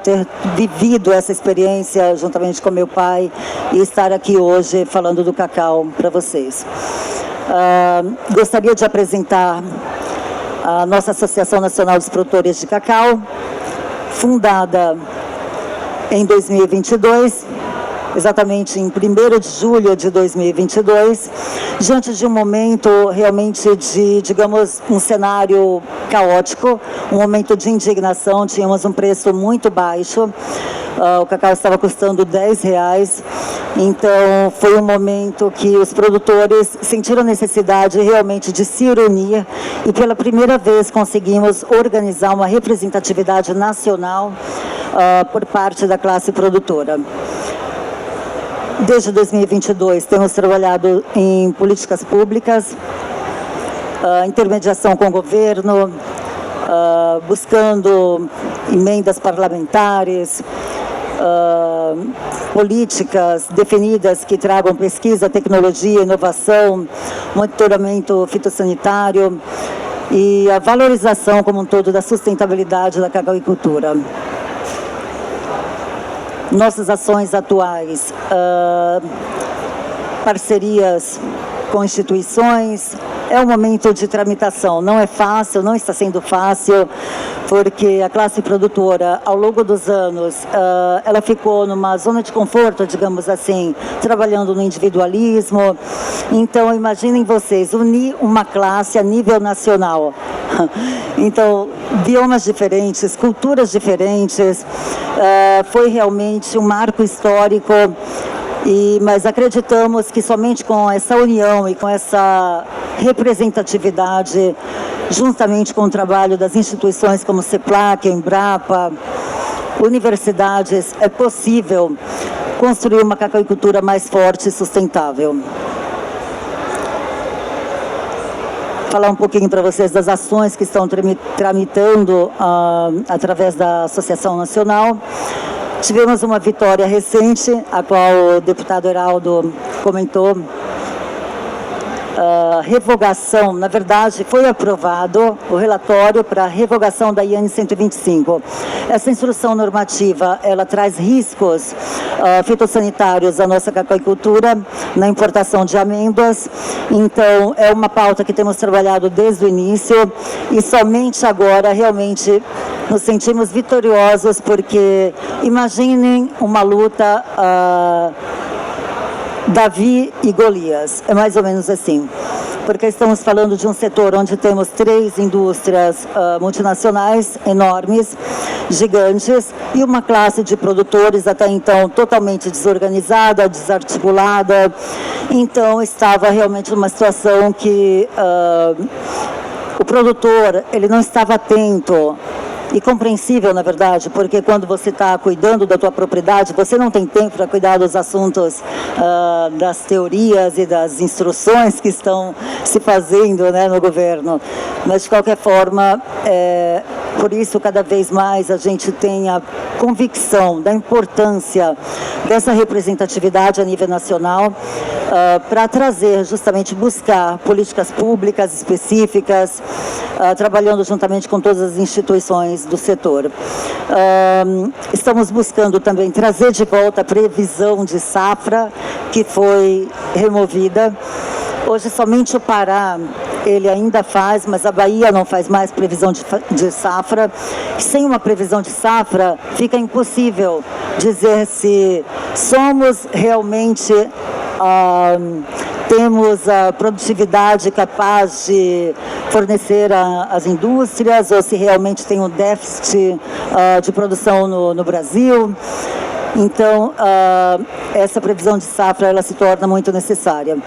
ter vivido essa experiência juntamente com meu pai e estar aqui hoje falando do cacau para vocês. Gostaria de apresentar a nossa Associação Nacional dos Produtores de Cacau, fundada em 2022, exatamente em 1º de julho de 2022, diante de um momento realmente de, digamos, um cenário caótico, um momento de indignação. Tínhamos um preço muito baixo, o cacau estava custando R$10, então foi um momento que os produtores sentiram a necessidade realmente de se unir e pela primeira vez conseguimos organizar uma representatividade nacional por parte da classe produtora. Desde 2022, temos trabalhado em políticas públicas, intermediação com o governo, buscando emendas parlamentares, políticas definidas que tragam pesquisa, tecnologia, inovação, monitoramento fitossanitário e a valorização como um todo da sustentabilidade da cacauicultura. Nossas ações atuais, parcerias com instituições, é um momento de tramitação, não é fácil, não está sendo fácil, porque a classe produtora, ao longo dos anos, ela ficou numa zona de conforto, digamos assim, trabalhando no individualismo. Então, imaginem vocês, unir uma classe a nível nacional. Então, biomas diferentes, culturas diferentes, foi realmente um marco histórico. Mas acreditamos que somente com essa união e com essa representatividade, juntamente com o trabalho das instituições como CEPLAC, Embrapa, universidades, é possível construir uma cacauicultura mais forte e sustentável. Falar um pouquinho para vocês das ações que estão tramitando através da Associação Nacional. Tivemos uma vitória recente, a qual o deputado Heraldo comentou. Revogação, na verdade, foi aprovado o relatório para a revogação da IN 125. Essa instrução normativa, ela traz riscos fitossanitários à nossa cacauicultura na importação de amêndoas. Então, é uma pauta que temos trabalhado desde o início e somente agora, realmente, nos sentimos vitoriosos, porque imaginem uma luta Davi e Golias, é mais ou menos assim, porque estamos falando de um setor onde temos 3 indústrias multinacionais enormes, gigantes, e uma classe de produtores até então totalmente desorganizada, desarticulada. Então estava realmente numa situação que o produtor, ele não estava atento. E compreensível, na verdade, porque quando você está cuidando da tua propriedade, você não tem tempo para cuidar dos assuntos, das teorias e das instruções que estão se fazendo, né, no governo. Mas, de qualquer forma, por isso, cada vez mais a gente tem a convicção da importância dessa representatividade a nível nacional para trazer, justamente, buscar políticas públicas específicas, trabalhando juntamente com todas as instituições do setor. Estamos buscando também trazer de volta a previsão de safra, que foi removida. Hoje somente o Pará, ele ainda faz, mas a Bahia não faz mais previsão de safra. Sem uma previsão de safra, fica impossível dizer se somos realmente... temos a produtividade capaz de fornecer às indústrias, ou se realmente tem um déficit de produção no Brasil. Então, essa previsão de safra, ela se torna muito necessária.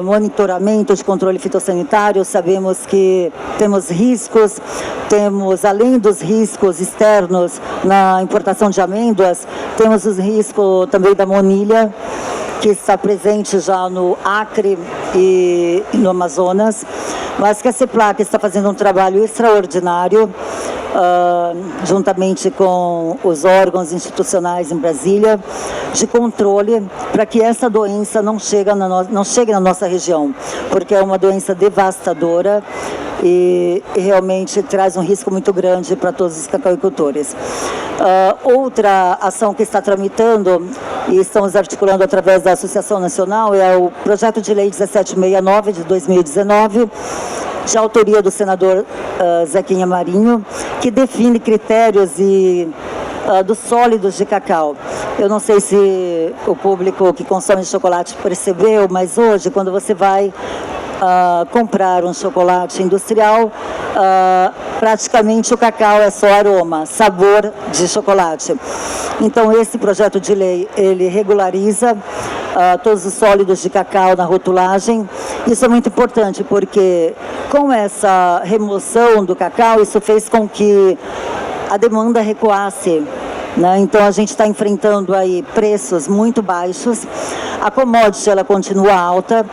Monitoramento de controle fitossanitário, sabemos que temos riscos, além dos riscos externos na importação de amêndoas, temos os riscos também da monilha, que está presente já no Acre e no Amazonas, mas que a CEPLAC está fazendo um trabalho extraordinário, juntamente com os órgãos institucionais em Brasília, de controle, para que essa doença não chegue na nossa região, porque é uma doença devastadora e realmente traz um risco muito grande para todos os cacauicultores. Outra ação que está tramitando e estamos articulando através da Associação Nacional é o projeto de lei 1769 de 2019, de autoria do senador Zequinha Marinho, que define critérios dos sólidos de cacau. Eu não sei se o público que consome chocolate percebeu, mas hoje, quando você vai comprar um chocolate industrial, praticamente o cacau é só aroma, sabor de chocolate. Então, esse projeto de lei, ele regulariza todos os sólidos de cacau na rotulagem. Isso é muito importante, porque com essa remoção do cacau, isso fez com que a demanda recuasse, né? Então, a gente está enfrentando aí preços muito baixos, a commodity, ela continua alta,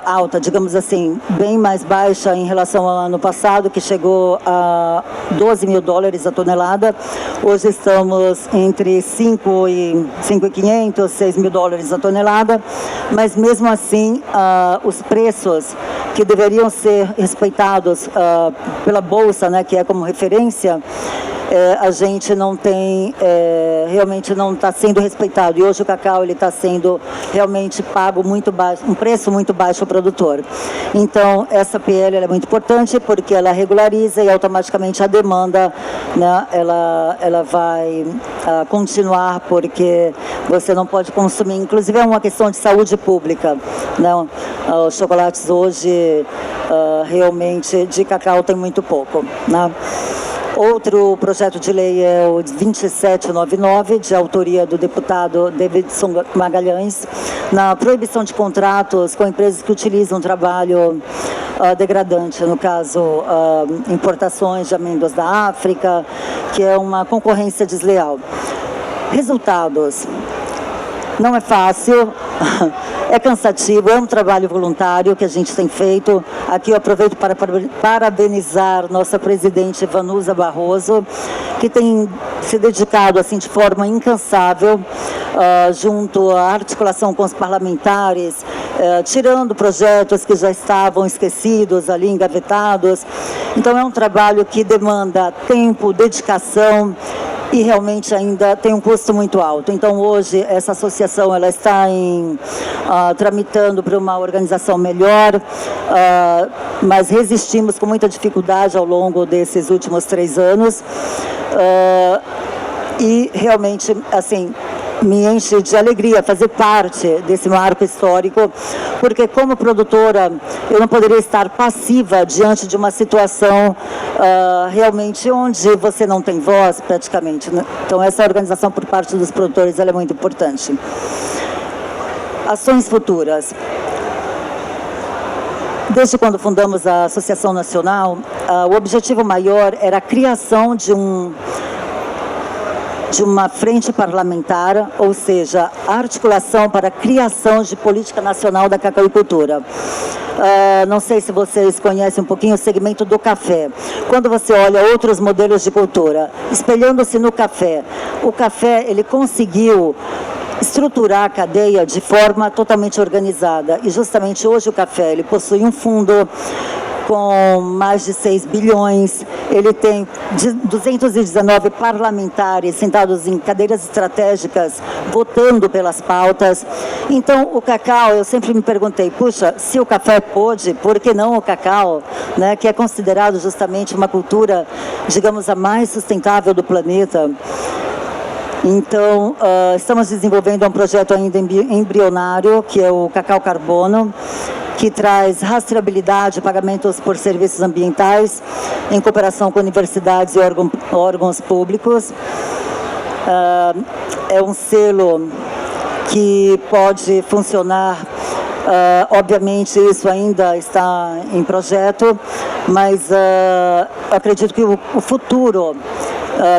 alta, digamos assim, bem mais baixa em relação ao ano passado, que chegou a $12.000 a tonelada. Hoje estamos entre 5.500, $6.000 a tonelada, mas mesmo assim os preços que deveriam ser respeitados pela Bolsa, né, que é como referência, a gente não tem, realmente não está sendo respeitado. E hoje o cacau está sendo realmente pago muito baixo, um preço muito baixo ao produtor. Então, essa PL é muito importante porque ela regulariza e automaticamente a demanda, né, ela vai continuar, porque você não pode consumir. Inclusive, é uma questão de saúde pública, né? Os chocolates hoje, realmente, de cacau tem muito pouco, né? Outro projeto de lei é o 2799, de autoria do deputado Davidson Magalhães, na proibição de contratos com empresas que utilizam trabalho degradante, no caso, importações de amêndoas da África, que é uma concorrência desleal. Resultados. Não é fácil, é cansativo, é um trabalho voluntário que a gente tem feito. Aqui eu aproveito para parabenizar nossa presidente Vanusa Barroso, que tem se dedicado assim de forma incansável, junto à articulação com os parlamentares, tirando projetos que já estavam esquecidos ali, engavetados. Então é um trabalho que demanda tempo, dedicação, e realmente ainda tem um custo muito alto. Então hoje essa associação ela está tramitando para uma organização melhor, mas resistimos com muita dificuldade ao longo desses últimos 3 anos, e realmente assim me enche de alegria fazer parte desse marco histórico, porque como produtora eu não poderia estar passiva diante de uma situação realmente onde você não tem voz praticamente, né? Então essa organização por parte dos produtores ela é muito importante. Ações futuras. Desde quando fundamos a Associação Nacional, o objetivo maior era a criação de uma frente parlamentar, ou seja, a articulação para a criação de política nacional da cacauicultura. Não sei se vocês conhecem um pouquinho o segmento do café. Quando você olha outros modelos de cultura, espelhando-se no café, o café ele conseguiu estruturar a cadeia de forma totalmente organizada. E justamente hoje o café ele possui um fundo com mais de 6 bilhões, ele tem 219 parlamentares sentados em cadeiras estratégicas, votando pelas pautas. Então, o cacau, eu sempre me perguntei, puxa, se o café pôde, por que não o cacau, né, que é considerado justamente uma cultura, digamos, a mais sustentável do planeta? Então, estamos desenvolvendo um projeto ainda embrionário, que é o Cacau Carbono, que traz rastreabilidade e pagamentos por serviços ambientais, em cooperação com universidades e órgãos públicos. É um selo que pode funcionar, obviamente isso ainda está em projeto, mas acredito que o futuro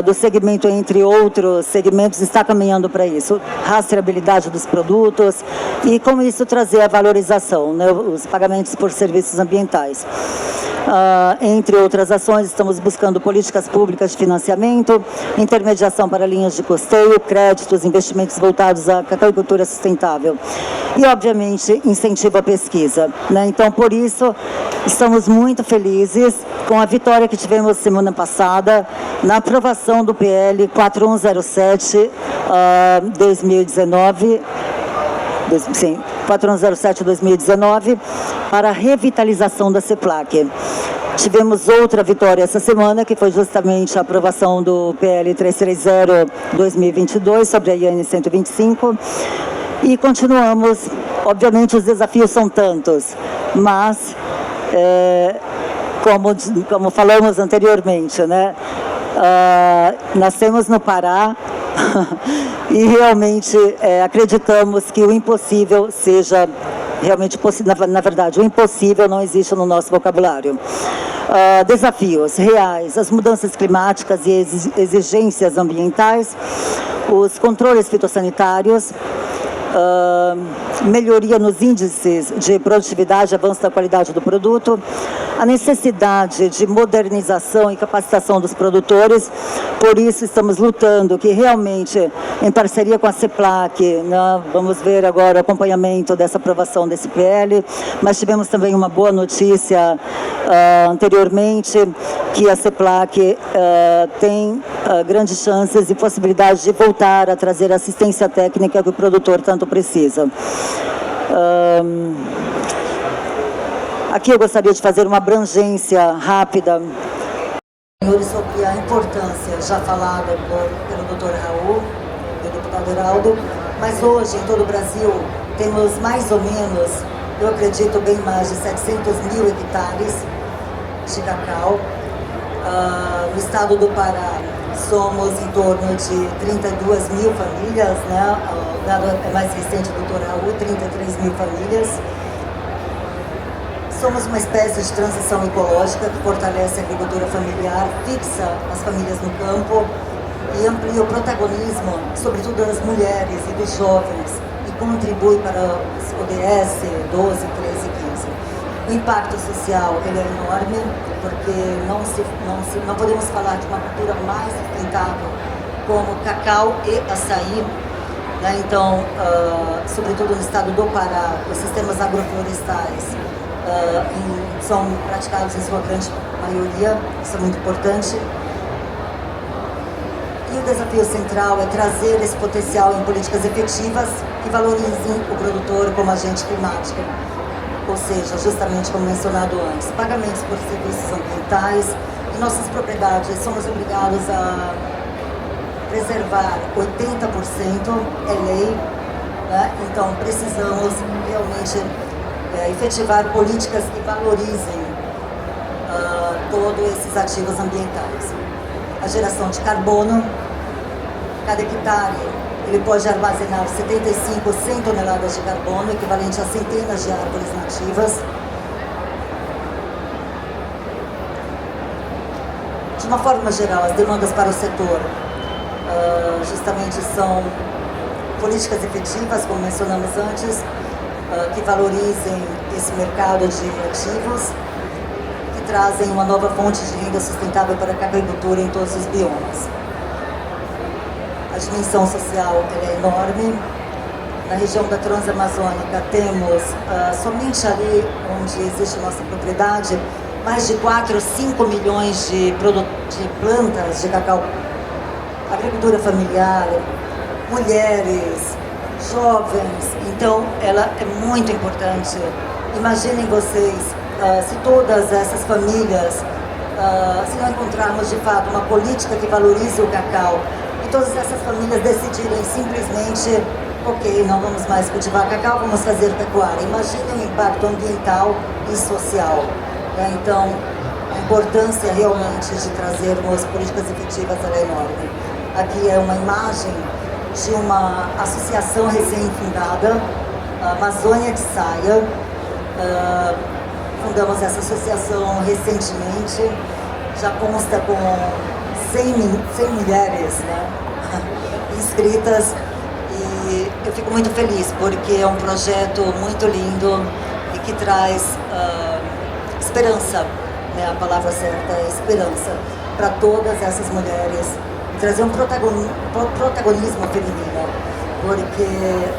do segmento, entre outros segmentos, está caminhando para isso. Rastreabilidade dos produtos e, com isso, trazer a valorização, né, os pagamentos por serviços ambientais. Entre outras ações, estamos buscando políticas públicas de financiamento, intermediação para linhas de custeio, créditos, investimentos voltados à cacauicultura sustentável e, obviamente, incentivo à pesquisa, né? Então, por isso, estamos muito felizes com a vitória que tivemos semana passada na aprovação do PL 4107 2019, sim, 4107-2019, para a revitalização da CEPLAC. Tivemos outra vitória essa semana, que foi justamente a aprovação do PL 330-2022 sobre a IN 125. E continuamos, obviamente os desafios são tantos, mas, como falamos anteriormente, né, nascemos no Pará, e realmente acreditamos que o impossível seja realmente possível. Na verdade, o impossível não existe no nosso vocabulário. Desafios reais, as mudanças climáticas e exigências ambientais, os controles fitossanitários, melhoria nos índices de produtividade, avanço da qualidade do produto, a necessidade de modernização e capacitação dos produtores. Por isso estamos lutando que realmente, em parceria com a CEPLAC, né, vamos ver agora o acompanhamento dessa aprovação desse PL, mas tivemos também uma boa notícia anteriormente, que a CEPLAC tem grandes chances e possibilidades de voltar a trazer a assistência técnica que o produtor tanto precisa. Aqui eu gostaria de fazer uma abrangência rápida sobre a importância já falada pelo Dr. Raul, pelo deputado Heraldo, mas hoje em todo o Brasil temos mais ou menos, eu acredito, bem mais de 700 mil hectares de cacau. No estado do Pará somos em torno de 32 mil famílias, né? O dado é mais recente do Dr. Raul, 33 mil famílias. Somos uma espécie de transição ecológica que fortalece a agricultura familiar, fixa as famílias no campo e amplia o protagonismo, sobretudo das mulheres e dos jovens, e contribui para os ODS 12, 13 e 15. O impacto social ele é enorme, porque não podemos falar de uma cultura mais sustentável como cacau e açaí, né? Então, sobretudo no estado do Pará, os sistemas agroflorestais são praticados em sua grande maioria, isso é muito importante. E o desafio central é trazer esse potencial em políticas efetivas que valorizem o produtor como agente climático, ou seja, justamente como mencionado antes, pagamentos por serviços ambientais. Em nossas propriedades somos obrigados a preservar 80%, é lei, né? Então precisamos realmente efetivar políticas que valorizem todos esses ativos ambientais. A geração de carbono, cada hectare ele pode armazenar 75 a 100 toneladas de carbono, equivalente a centenas de árvores nativas. De uma forma geral, as demandas para o setor justamente são políticas efetivas, como mencionamos antes, que valorizem esse mercado de ativos, que trazem uma nova fonte de renda sustentável para a cacauicultura em todos os biomas. A dimensão social é enorme. Na região da Transamazônica temos, somente ali onde existe nossa propriedade, mais de 4 ou 5 milhões de plantas de cacau. Agricultura familiar, mulheres, jovens, então ela é muito importante. Imaginem vocês, se todas essas famílias, se não encontrarmos de fato uma política que valorize o cacau, e todas essas famílias decidirem simplesmente, ok, não vamos mais cultivar cacau, vamos fazer pecuária. Imaginem o impacto ambiental e social, né? Então, a importância realmente de trazermos políticas efetivas é enorme. Aqui é uma imagem de uma associação recém-fundada, a Amazônia de Saia. Fundamos essa associação recentemente, já consta com 100 mulheres, né, inscritas, e eu fico muito feliz porque é um projeto muito lindo e que traz esperança, né, a palavra certa é esperança, para todas essas mulheres, trazer um protagonismo feminino, porque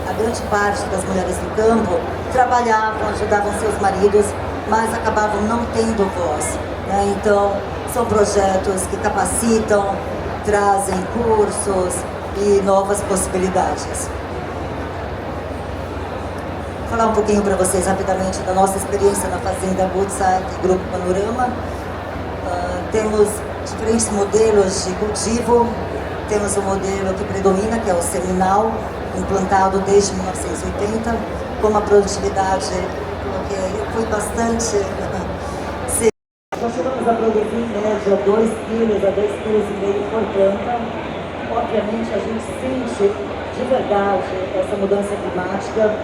a grande parte das mulheres do campo trabalhavam, ajudavam seus maridos, mas acabavam não tendo voz, né? Então, são projetos que capacitam, trazem cursos e novas possibilidades. Vou falar um pouquinho para vocês rapidamente da nossa experiência na Fazenda Woodside e Grupo Panorama. Temos diferentes modelos de cultivo. Temos o modelo que predomina, que é o seminal, implantado desde 1980, com uma produtividade que foi bastante... Nós chegamos a produzir em média 2 kg a 2,5 kg por planta. Obviamente a gente sente de verdade essa mudança climática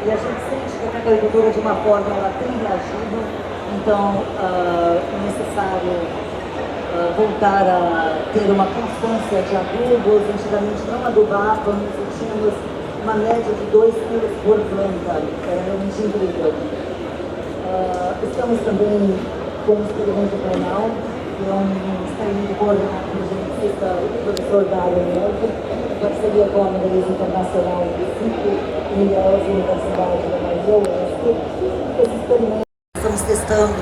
e a gente sente que a agricultura de uma forma ela tem reagido, então é necessário voltar a ter uma constância de adubos. Antigamente não adubávamos, tínhamos uma média de 2 quilos por planta. É realmente incrível. Estamos também com um experimento penal, que é um experimento coordenado pelo geneticista professor Dário Neto, em parceria com a Organização Internacional de Ciclo e a Universidade da Bahia Oeste. Esse experimento estamos testando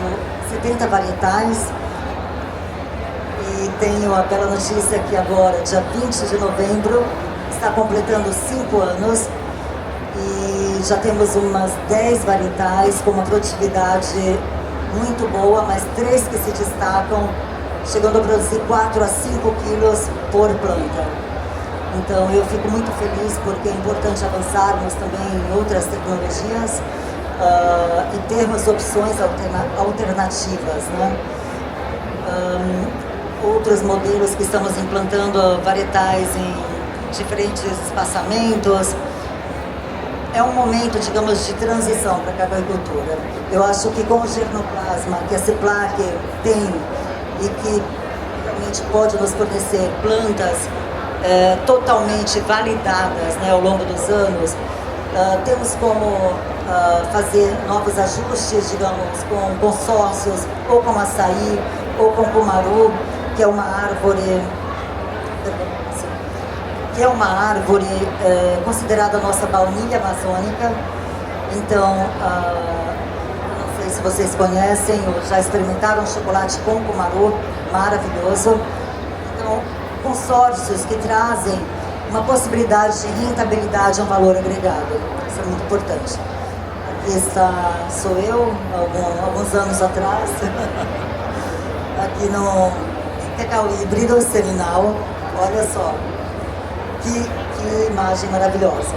70 varietais e tenho a bela notícia que agora, dia 20 de novembro, está completando 5 anos e já temos umas 10 varietais com uma produtividade muito boa, mas 3 que se destacam, chegando a produzir 4 a 5 quilos por planta. Então eu fico muito feliz porque é importante avançarmos também em outras tecnologias e termos opções alternativas, né? Outros modelos que estamos implantando varietais em diferentes espaçamentos. É um momento, digamos, de transição para a cacauicultura. Eu acho que com o germoplasma que a CIPLAC tem e que realmente pode nos fornecer plantas totalmente validadas, né, ao longo dos anos, temos como fazer novos ajustes, digamos, com consórcios, ou com açaí, ou com cumaru, que é uma árvore considerada a nossa baunilha amazônica. Então, não sei se vocês conhecem ou já experimentaram chocolate com cumaru, maravilhoso. Então, consórcios que trazem uma possibilidade de rentabilidade a um valor agregado. Isso é muito importante. Aqui sou eu, alguns anos atrás, aqui no cacau híbrido seminal. Olha só. Que imagem maravilhosa.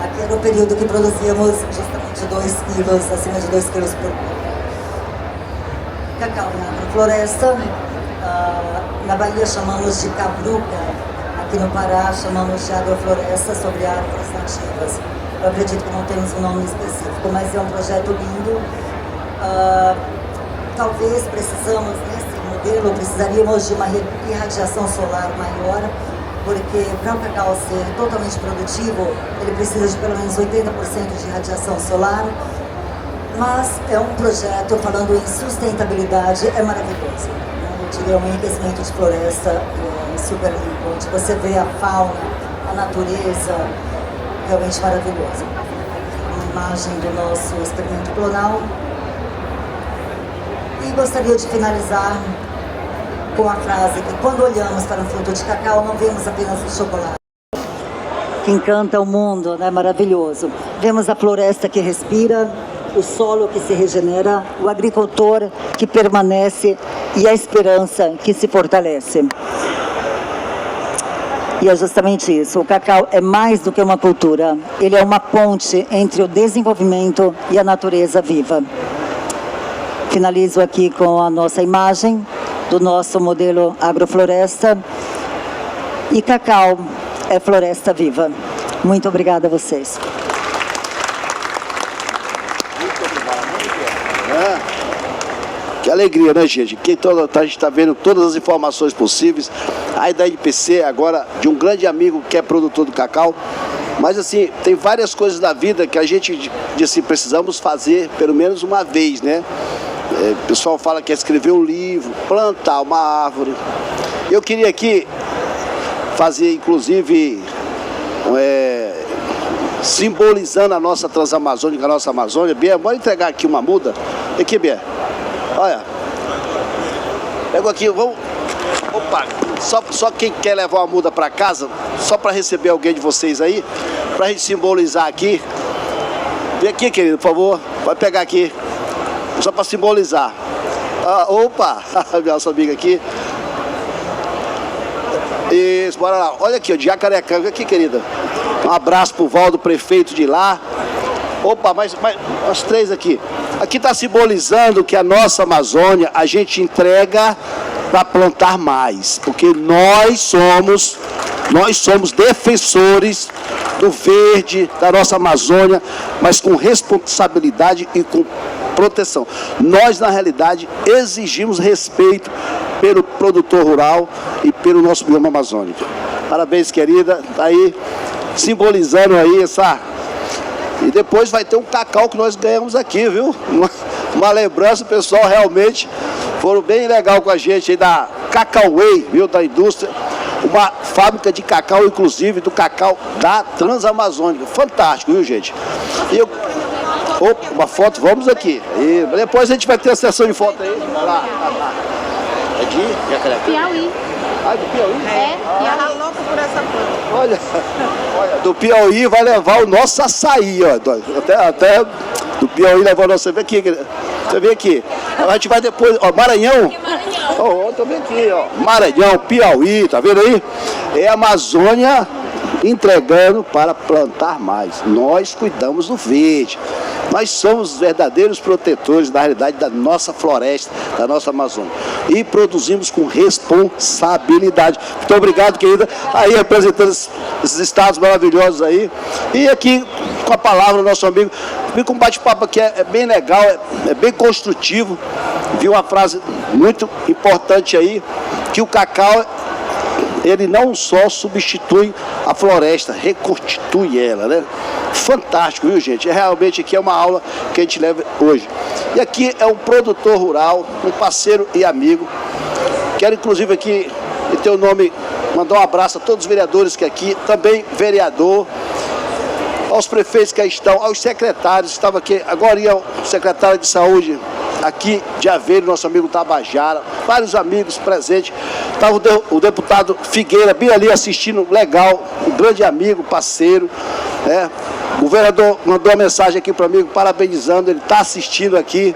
Aqui era o período que produzíamos justamente 2 quilos, acima de 2 quilos por planta. Cacau na agrofloresta, na Bahia chamamos de cabruca, aqui no Pará chamamos de agrofloresta sobre árvores nativas. Eu acredito que não temos um nome específico, mas é um projeto lindo. Talvez precisaríamos de uma irradiação solar maior, porque para o cacau ser totalmente produtivo, ele precisa de pelo menos 80% de radiação solar. Mas é um projeto, falando em sustentabilidade, é maravilhoso. Eu diria um enriquecimento de floresta super limpo, onde você vê a fauna, a natureza, realmente maravilhoso. Uma imagem do nosso experimento clonal. E gostaria de finalizar com a frase que quando olhamos para um fruto de cacau, não vemos apenas o chocolate. Que encanta o mundo, né? Maravilhoso. Vemos a floresta que respira, o solo que se regenera, o agricultor que permanece e a esperança que se fortalece. E é justamente isso, o cacau é mais do que uma cultura, ele é uma ponte entre o desenvolvimento e a natureza viva. Finalizo aqui com a nossa imagem do nosso modelo agrofloresta. E cacau é floresta viva. Muito obrigada a vocês. Que alegria, né, gente? A gente está vendo todas as informações possíveis. Aí da IPC, agora, de um grande amigo que é produtor do cacau. Mas, assim, tem várias coisas da vida que a gente, assim, precisamos fazer pelo menos uma vez, né? O pessoal fala que é escrever um livro, plantar uma árvore. Eu queria aqui fazer, inclusive, simbolizando a nossa Transamazônica, a nossa Amazônia. Bia, bora entregar aqui uma muda. Aqui, Bia. Olha. Pego aqui, vamos. Opa, só quem quer levar uma muda para casa, só para receber alguém de vocês aí, para a gente simbolizar aqui. Vem aqui, querido, por favor. Vai pegar aqui. Só para simbolizar. Opa, nossa amiga aqui. Isso, bora lá. Olha aqui, ó, de Jacarecanga. Aqui, querida. Um abraço pro Valdo, prefeito de lá. Opa, mais 3 aqui. Aqui está simbolizando que a nossa Amazônia a gente entrega para plantar mais. Porque nós somos defensores do verde, da nossa Amazônia, mas com responsabilidade e com proteção. Nós, na realidade, exigimos respeito pelo produtor rural e pelo nosso bioma amazônico. Parabéns, querida. Tá aí. simbolizando aí essa... E depois vai ter um cacau que nós ganhamos aqui, viu? Uma lembrança, o pessoal realmente foram bem legal com a gente aí da Cacauway, viu? Da indústria. Uma fábrica de cacau, inclusive, do cacau da Transamazônica. Fantástico, viu, gente? E eu... Opa, uma foto, vamos aqui. E depois a gente vai ter a sessão de foto aí. Lá. É de Jacarepaguá? Piauí. Ah, do Piauí? É, Piauí. Louco por essa planta. Olha, do Piauí vai levar o nosso açaí, ó. Até do Piauí levar o nosso... Você vê aqui. A gente vai depois, ó, Maranhão. Ó, também aqui, ó. Maranhão, Piauí, tá vendo aí? É a Amazônia entregando para plantar mais. Nós cuidamos do verde. Nós somos os verdadeiros protetores, na realidade, da nossa floresta, da nossa Amazônia. E produzimos com responsabilidade. Muito obrigado, querida. Aí, representando esses estados maravilhosos aí. E aqui, com a palavra, o nosso amigo. Com um bate-papo aqui é bem legal, é bem construtivo. Vi uma frase muito importante aí, que o cacau... ele não só substitui a floresta, reconstitui ela, né? Fantástico, viu, gente? Realmente aqui é uma aula que a gente leva hoje. E aqui é um produtor rural, um parceiro e amigo. Quero, inclusive, aqui, em teu nome, mandar um abraço a todos os vereadores que aqui, também vereador, aos prefeitos que aí estão, aos secretários, estava aqui, agora ia o secretário de saúde, aqui de Aveiro, nosso amigo Tabajara, vários amigos presentes. Estava o deputado Figueira bem ali assistindo, legal, um grande amigo, parceiro, né? O governador mandou uma mensagem aqui para mim, parabenizando, ele está assistindo aqui,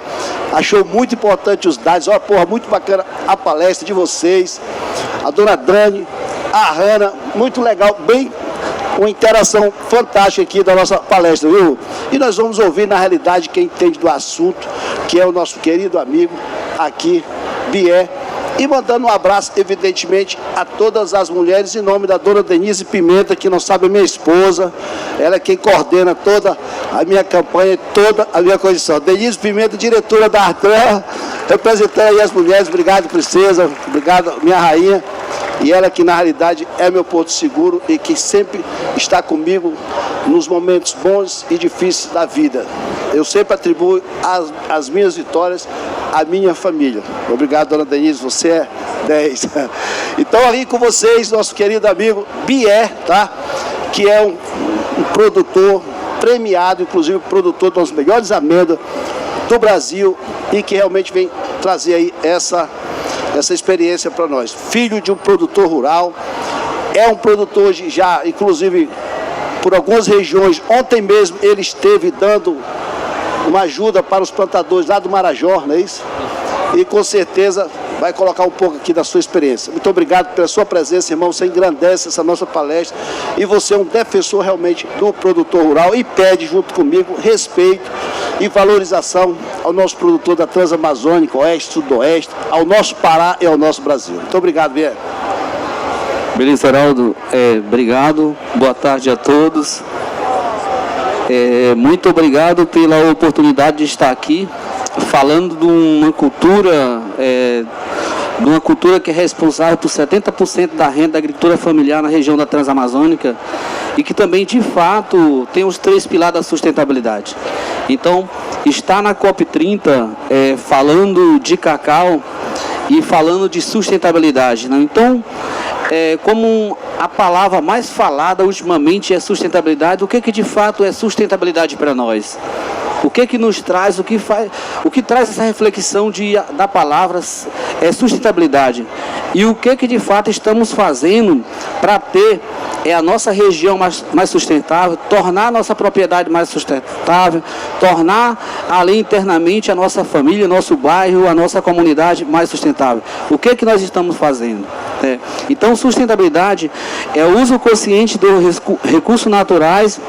achou muito importante os dados, olha, porra, muito bacana a palestra de vocês, a dona Dani, a Hanna, muito legal, bem... uma interação fantástica aqui da nossa palestra, viu? E nós vamos ouvir, na realidade, quem entende do assunto, que é o nosso querido amigo aqui, Bié, e mandando um abraço, evidentemente, a todas as mulheres, em nome da dona Denise Pimenta, que não sabe, é minha esposa, ela é quem coordena toda a minha campanha, toda a minha condição. Denise Pimenta, diretora da Artran, representando aí as mulheres, obrigado, princesa, obrigado, minha rainha. E ela que na realidade é meu porto seguro e que sempre está comigo nos momentos bons e difíceis da vida. Eu sempre atribuo as minhas vitórias à minha família. Obrigado, dona Denise, você é 10. Então, aí com vocês, nosso querido amigo Bié, tá? Que é um produtor premiado, inclusive produtor das melhores amêndoas do Brasil e que realmente vem trazer aí essa experiência para nós. Filho de um produtor rural, é um produtor hoje já, inclusive, por algumas regiões. Ontem mesmo ele esteve dando uma ajuda para os plantadores lá do Marajó, não é isso? E com certeza vai colocar um pouco aqui da sua experiência. Muito obrigado pela sua presença, irmão. Você engrandece essa nossa palestra e você é um defensor realmente do produtor rural e pede junto comigo respeito e valorização ao nosso produtor da Transamazônica, Oeste, Sudoeste, ao nosso Pará e ao nosso Brasil. Muito obrigado, Bié. Beleza, Heraldo. Obrigado. Boa tarde a todos. Muito obrigado pela oportunidade de estar aqui falando de uma cultura que é responsável por 70% da renda da agricultura familiar na região da Transamazônica e que também, de fato, tem os 3 pilares da sustentabilidade. Então, está na COP30 falando de cacau e falando de sustentabilidade, né? Então, como a palavra mais falada ultimamente é sustentabilidade, o que de fato é sustentabilidade para nós? O que nos traz, o que traz essa reflexão da palavra sustentabilidade? E o que de fato estamos fazendo para ter a nossa região mais sustentável, tornar a nossa propriedade mais sustentável, tornar ali internamente a nossa família, nosso bairro, a nossa comunidade mais sustentável. O que nós estamos fazendo? Então, sustentabilidade é o uso consciente dos recursos naturais,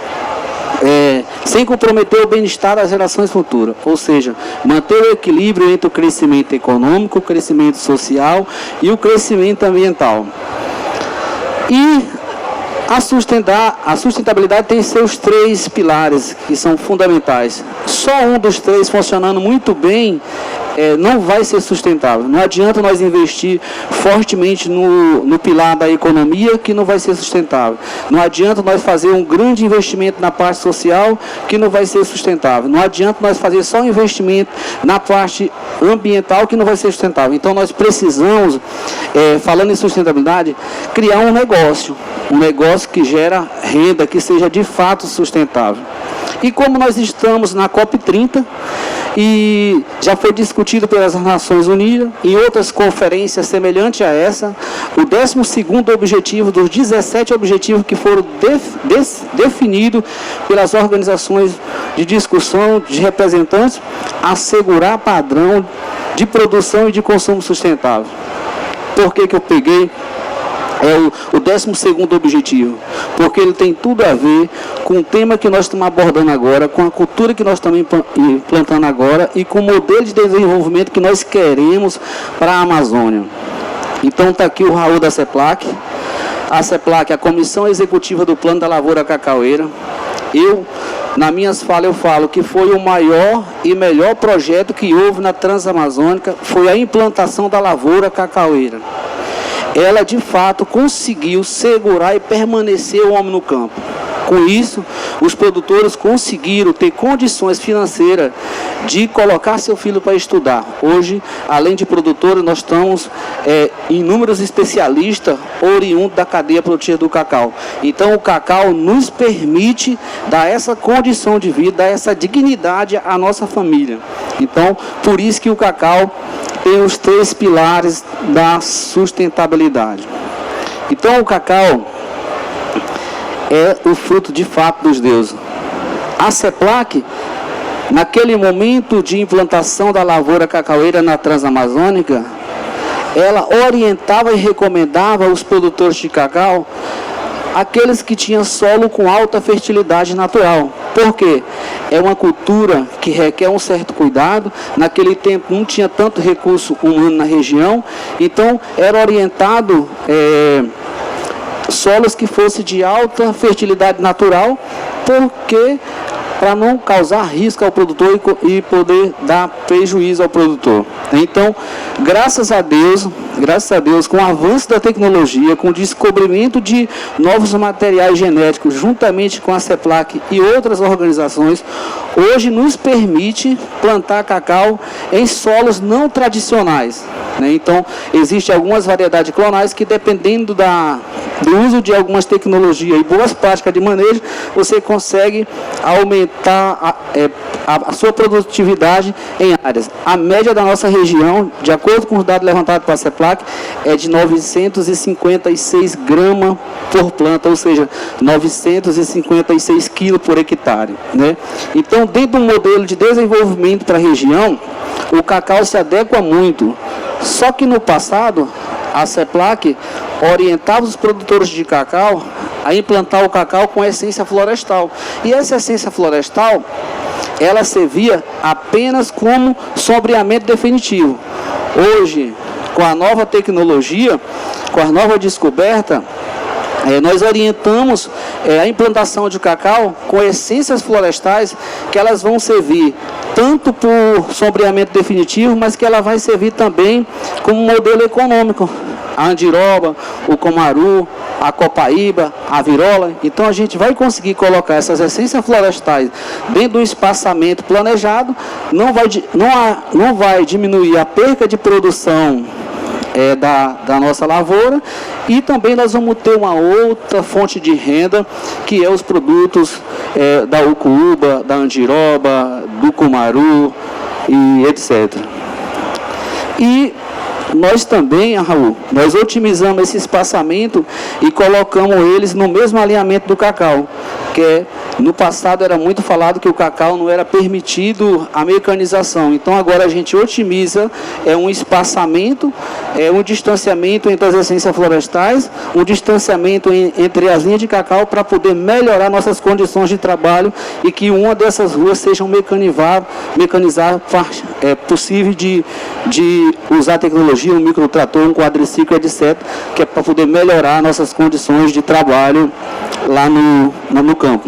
sem comprometer o bem-estar das gerações futuras, ou seja, manter o equilíbrio entre o crescimento econômico, o crescimento social e o crescimento ambiental. E a sustentabilidade tem seus 3 pilares que são fundamentais. Só um dos 3 funcionando muito bem não vai ser sustentável. Não adianta nós investir fortemente no pilar da economia, que não vai ser sustentável. Não adianta nós fazer um grande investimento na parte social, que não vai ser sustentável. Não adianta nós fazer só investimento na parte ambiental, que não vai ser sustentável. Então nós precisamos, falando em sustentabilidade, criar um negócio que gera renda, que seja de fato sustentável. E como nós estamos na COP30, e já foi discutido pelas Nações Unidas, em outras conferências semelhantes a essa, o 12º objetivo dos 17 objetivos que foram definidos pelas organizações de discussão de representantes, assegurar padrão de produção e de consumo sustentável. Por que eu peguei o 12º objetivo? Porque ele tem tudo a ver com o tema que nós estamos abordando agora, com a cultura que nós estamos implantando agora e com o modelo de desenvolvimento que nós queremos para a Amazônia. Então está aqui o Raul da CEPLAC. A CEPLAC, a Comissão Executiva do Plano da Lavoura Cacaueira. Nas minhas falas eu falo que foi o maior e melhor projeto que houve na Transamazônica, foi a implantação da lavoura cacaueira. Ela de fato conseguiu segurar e permanecer o homem no campo. Com isso, os produtores conseguiram ter condições financeiras de colocar seu filho para estudar. Hoje, além de produtores, nós estamos inúmeros especialistas oriundos da cadeia produtiva do cacau. Então, o cacau nos permite dar essa condição de vida, dar essa dignidade à nossa família. Então, por isso que o cacau tem os 3 pilares da sustentabilidade. Então, o cacau é o fruto de fato dos deuses. A CEPLAC, naquele momento de implantação da lavoura cacaueira na Transamazônica, ela orientava e recomendava aos produtores de cacau aqueles que tinham solo com alta fertilidade natural. Por quê? É uma cultura que requer um certo cuidado. Naquele tempo não tinha tanto recurso humano na região, então era orientado solos que fossem de alta fertilidade natural, porque para não causar risco ao produtor e poder dar prejuízo ao produtor. Então, graças a Deus, com o avanço da tecnologia, com o descobrimento de novos materiais genéticos, juntamente com a CEPLAC e outras organizações, hoje nos permite plantar cacau em solos não tradicionais. Então, existem algumas variedades clonais que, dependendo do uso de algumas tecnologias e boas práticas de manejo, você consegue aumentar a sua produtividade em áreas. A média da nossa região, de acordo com os dados levantados pela CEPLAC, é de 956 gramas por planta, ou seja, 956 quilos por hectare. Então, dentro do modelo de desenvolvimento para a região, o cacau se adequa muito. Só que no passado, a CEPLAC orientava os produtores de cacau a implantar o cacau com essência florestal. E essa essência florestal, ela servia apenas como sombreamento definitivo. Hoje, com a nova tecnologia, com a nova descoberta, nós orientamos a implantação de cacau com essências florestais, que elas vão servir tanto por sombreamento definitivo, mas que ela vai servir também como modelo econômico. A andiroba, o comaru, a copaíba, a virola. Então a gente vai conseguir colocar essas essências florestais dentro do espaçamento planejado, não vai diminuir a perca de produção da nossa lavoura, e também nós vamos ter uma outra fonte de renda, que é os produtos da ucuúba, da andiroba, do cumaru e etc. E nós também, Raul, nós otimizamos esse espaçamento e colocamos eles no mesmo alinhamento do cacau, que no passado era muito falado que o cacau não era permitido a mecanização. Então agora a gente otimiza um espaçamento, um distanciamento entre as essências florestais, um distanciamento entre as linhas de cacau, para poder melhorar nossas condições de trabalho e que uma dessas ruas seja mecanizável, possível de usar tecnologia, um microtrator, um quadriciclo, etc., que é para poder melhorar nossas condições de trabalho lá no campo.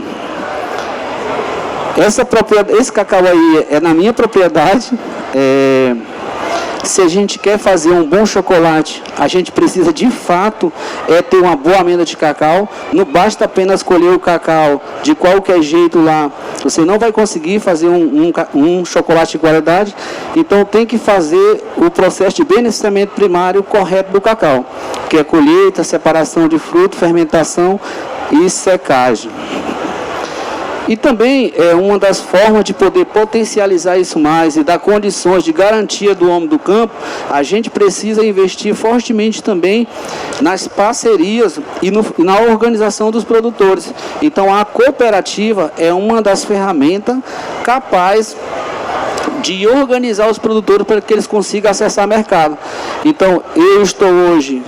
Esse cacau aí é na minha propriedade, se a gente quer fazer um bom chocolate, a gente precisa de fato ter uma boa amêndoa de cacau. Não basta apenas colher o cacau de qualquer jeito lá, você não vai conseguir fazer um chocolate de qualidade. Então tem que fazer o processo de beneficiamento primário correto do cacau, que é colheita, separação de fruto, fermentação e secagem. E também é uma das formas de poder potencializar isso mais e dar condições de garantia do homem do campo, a gente precisa investir fortemente também nas parcerias e na organização dos produtores. Então a cooperativa é uma das ferramentas capazes de organizar os produtores para que eles consigam acessar o mercado. Então, eu estou hoje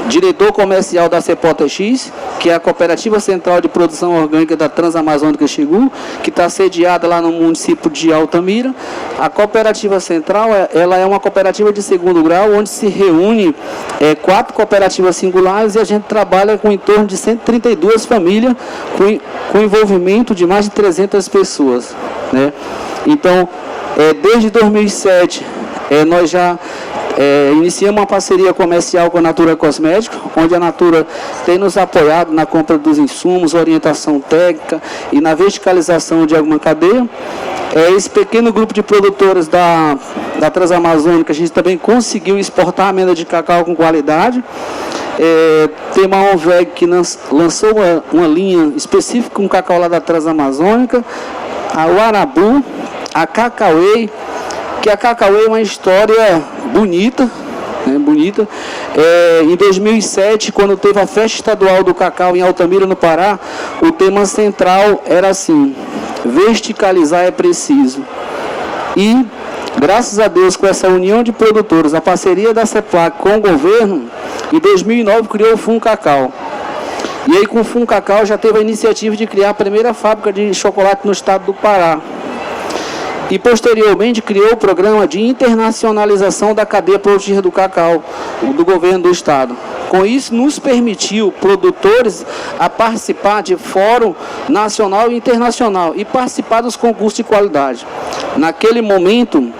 diretor comercial da CEPOTX, que é a Cooperativa Central de Produção Orgânica da Transamazônica Xingu, que está sediada lá no município de Altamira. A Cooperativa Central, ela é uma cooperativa de segundo grau, onde se reúne 4 cooperativas singulares e a gente trabalha com em torno de 132 famílias, com envolvimento de mais de 300 pessoas, né? Então, desde 2007, nós já iniciamos uma parceria comercial com a Natura Cosméticos, onde a Natura tem nos apoiado na compra dos insumos, orientação técnica e na verticalização de alguma cadeia. Esse pequeno grupo de produtores da Transamazônica, a gente também conseguiu exportar amêndoa de cacau com qualidade. Tem uma ONVEG que lançou uma linha específica com cacau lá da Transamazônica, a Uarabu, a Cacauê, que a Cacauê é uma história bonita, né, bonita. Em 2007, quando teve a Festa Estadual do Cacau em Altamira, no Pará, o tema central era assim: verticalizar é preciso. E, graças a Deus, com essa união de produtores, a parceria da CEPLAC com o governo, em 2009 criou o FUNCacau. E aí, com o FUNCacau, já teve a iniciativa de criar a primeira fábrica de chocolate no estado do Pará. E, posteriormente, criou o programa de internacionalização da cadeia produtiva do cacau, do governo do estado. Com isso, nos permitiu, produtores, a participar de fórum nacional e internacional e participar dos concursos de qualidade. Naquele momento,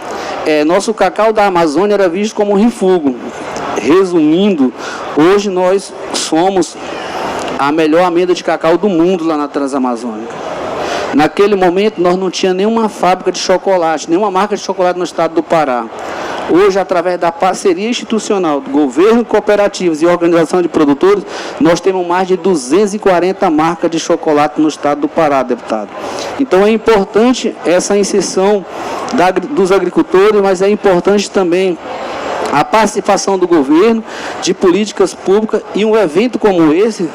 nosso cacau da Amazônia era visto como um refúgio. Resumindo, hoje nós somos a melhor amêndoa de cacau do mundo lá na Transamazônica. Naquele momento, nós não tínhamos nenhuma fábrica de chocolate, nenhuma marca de chocolate no estado do Pará. Hoje, através da parceria institucional do governo, cooperativas e organização de produtores, nós temos mais de 240 marcas de chocolate no estado do Pará, deputado. Então, é importante essa inserção dos agricultores, mas é importante também a participação do governo, de políticas públicas, e um evento como esse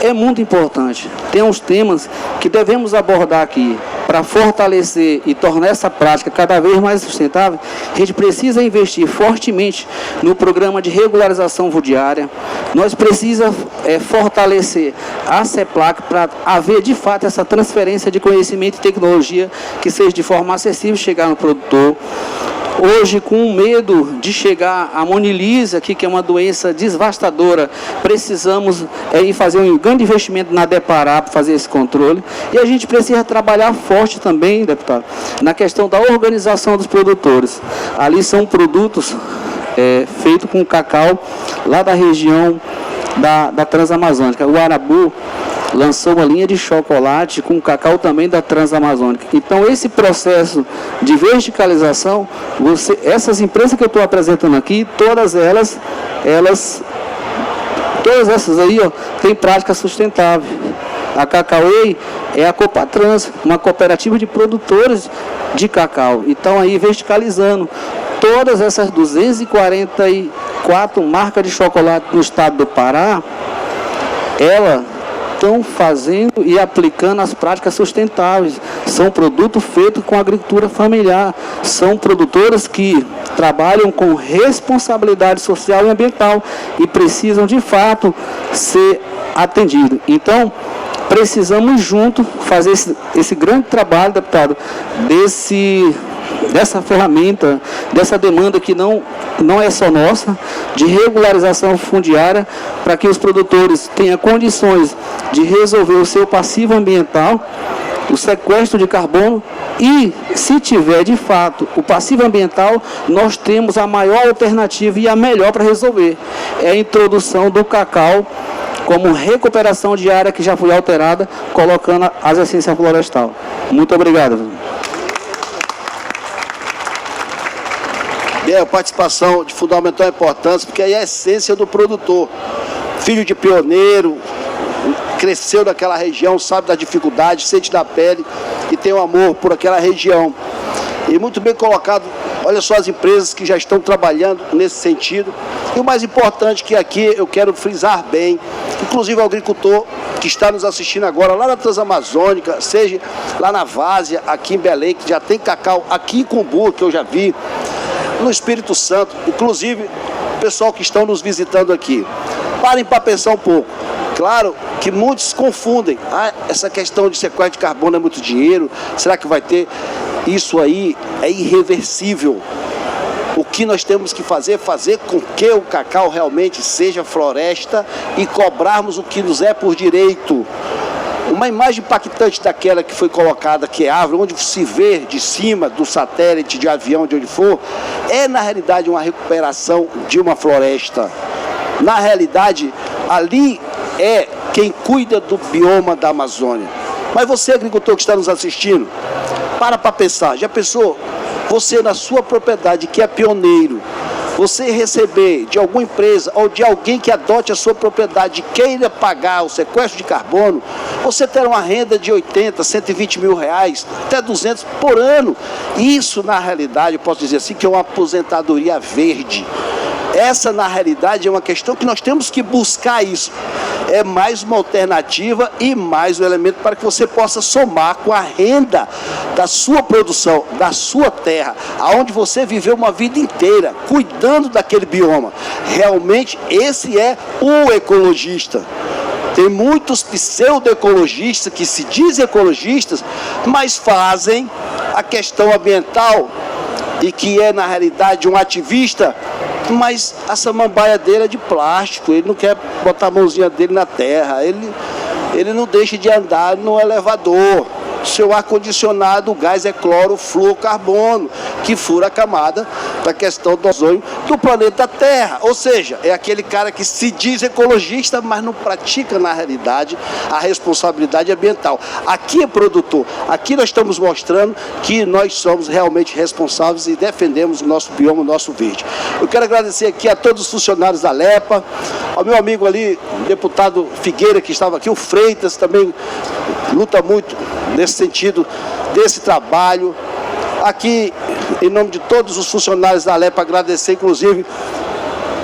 é muito importante. Tem uns temas que devemos abordar aqui para fortalecer e tornar essa prática cada vez mais sustentável. A gente precisa investir fortemente no programa de regularização fundiária. Nós precisamos fortalecer a CEPLAC para haver de fato essa transferência de conhecimento e tecnologia que seja de forma acessível chegar no produtor. Hoje, com medo de chegar a monilise, aqui, que é uma doença devastadora, precisamos fazer um grande investimento na Depará para fazer esse controle. E a gente precisa trabalhar forte também, deputado, na questão da organização dos produtores. Ali são produtos feitos com cacau lá da região da Transamazônica. O Uarabu lançou uma linha de chocolate com cacau também da Transamazônica. Então, esse processo de verticalização, essas empresas que eu estou apresentando aqui, todas essas aí, têm prática sustentável. A Cacauê é a Copatrans, uma cooperativa de produtores de cacau. Então, aí, verticalizando todas essas 244 marcas de chocolate no estado do Pará, elas estão fazendo e aplicando as práticas sustentáveis. São produtos feitos com agricultura familiar. São produtoras que trabalham com responsabilidade social e ambiental e precisam, de fato, ser atendidos. Então, precisamos juntos fazer esse grande trabalho, deputado, dessa ferramenta, dessa demanda que não é só nossa, de regularização fundiária, para que os produtores tenham condições de resolver o seu passivo ambiental o sequestro de carbono e, se tiver de fato o passivo ambiental, nós temos a maior alternativa e a melhor para resolver. É a introdução do cacau como recuperação de área que já foi alterada, colocando as essências florestal. Muito obrigado. A participação de fundamental importância, porque aí é a essência do produtor. Filho de pioneiro, cresceu naquela região, sabe da dificuldade, sente da pele e tem um amor por aquela região. E muito bem colocado, olha só as empresas que já estão trabalhando nesse sentido. E o mais importante que aqui eu quero frisar bem, inclusive o agricultor que está nos assistindo agora lá na Transamazônica, seja lá na Várzea, aqui em Belém, que já tem cacau, aqui em Cumbu, que eu já vi, no Espírito Santo, inclusive o pessoal que estão nos visitando aqui. Parem para pensar um pouco. Claro que muitos confundem. Essa questão de sequestro de carbono é muito dinheiro, será que vai ter? Isso aí é irreversível. O que nós temos que fazer com que o cacau realmente seja floresta e cobrarmos o que nos é por direito. Uma imagem impactante daquela que foi colocada, que é árvore, onde se vê de cima do satélite, de avião, de onde for, é na realidade uma recuperação de uma floresta. Na realidade, ali é quem cuida do bioma da Amazônia. Mas você, agricultor que está nos assistindo, para pensar, já pensou? Você na sua propriedade, que é pioneiro, você receber de alguma empresa ou de alguém que adote a sua propriedade e queira pagar o sequestro de carbono, você terá uma renda de 80, 120 mil reais, até 200 por ano. Isso, na realidade, eu posso dizer assim, que é uma aposentadoria verde. Essa, na realidade, é uma questão que nós temos que buscar isso. É mais uma alternativa e mais um elemento para que você possa somar com a renda da sua produção, da sua terra, aonde você viveu uma vida inteira, cuidando daquele bioma. Realmente, esse é o ecologista. Tem muitos pseudo-ecologistas que se dizem ecologistas, mas fazem a questão ambiental e que é, na realidade, um ativista, mas a samambaia dele é de plástico, ele não quer botar a mãozinha dele na terra, ele não deixa de andar no elevador. Seu ar-condicionado, o gás é clorofluorcarbono, que fura a camada da questão do ozônio do planeta Terra. Ou seja, é aquele cara que se diz ecologista, mas não pratica na realidade a responsabilidade ambiental. Aqui é produtor, aqui nós estamos mostrando que nós somos realmente responsáveis e defendemos o nosso bioma, o nosso verde. Eu quero agradecer aqui a todos os funcionários da LEPA, ao meu amigo ali, o deputado Figueira, que estava aqui, o Freitas também luta muito nesse sentido, desse trabalho. Aqui, em nome de todos os funcionários da LEPA, agradecer, inclusive,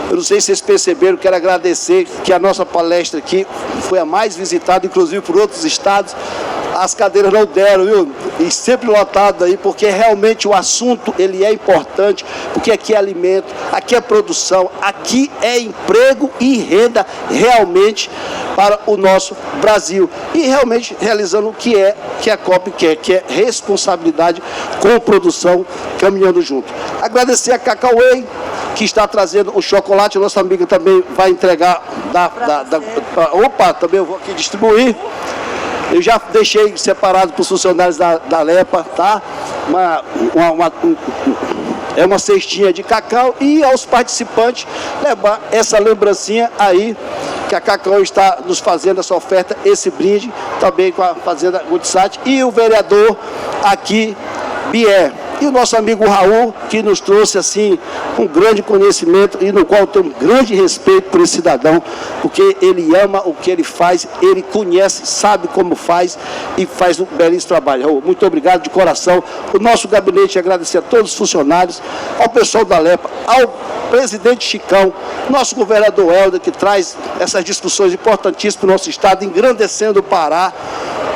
eu não sei se vocês perceberam, quero agradecer que a nossa palestra aqui foi a mais visitada, inclusive por outros estados. As cadeiras não deram, viu? E sempre lotado aí, porque realmente o assunto, ele é importante, porque aqui é alimento, aqui é produção, aqui é emprego e renda realmente para o nosso Brasil. E realmente realizando o que a COP quer, que é responsabilidade com produção, caminhando junto. Agradecer a Cacauê, que está trazendo o chocolate, nossa amiga também vai entregar opa, também eu vou aqui distribuir. Eu já deixei separado para os funcionários da LEPA, tá? É uma cestinha de cacau e aos participantes levar essa lembrancinha aí, que a Cacau está nos fazendo essa oferta, esse brinde, também com a Fazenda Gutsat e o vereador aqui, Bier. E o nosso amigo Raul, que nos trouxe assim um grande conhecimento e no qual eu tenho um grande respeito por esse cidadão, porque ele ama o que ele faz, ele conhece, sabe como faz e faz um belíssimo trabalho. Raul, muito obrigado de coração. O nosso gabinete, agradecer a todos os funcionários, ao pessoal da LEPA, ao presidente Chicão, nosso governador Helder, que traz essas discussões importantíssimas para o nosso estado, engrandecendo o Pará.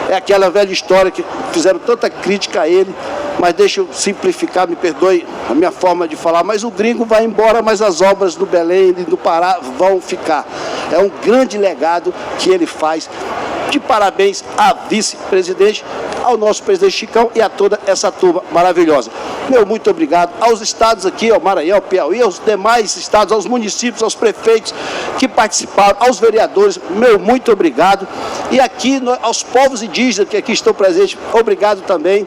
É aquela velha história que fizeram tanta crítica a ele, mas deixa eu simplificar, me perdoe a minha forma de falar, mas o gringo vai embora, mas as obras do Belém e do Pará vão ficar. É um grande legado que ele faz. De parabéns à vice-presidente, ao nosso presidente Chicão e a toda essa turma maravilhosa. meu muito obrigado. Aos estados aqui, ao Maranhão, Piauí, aos demais estados, aos municípios, aos prefeitos que participaram, aos vereadores, meu muito obrigado. E aqui aos povos indígenas que aqui estão presentes, obrigado também.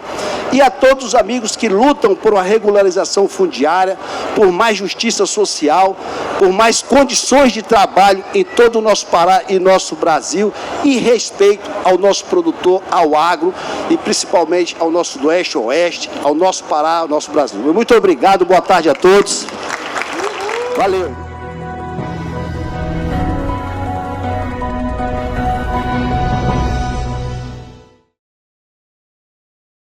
E a todos os amigos que lutam por uma regularização fundiária, por mais justiça social, por mais condições de trabalho em todo o nosso Pará e nosso Brasil, e respeito ao nosso produtor, ao agro e principalmente ao nosso do oeste, ao nosso Pará, ao nosso Brasil. Muito obrigado, boa tarde a todos. Valeu.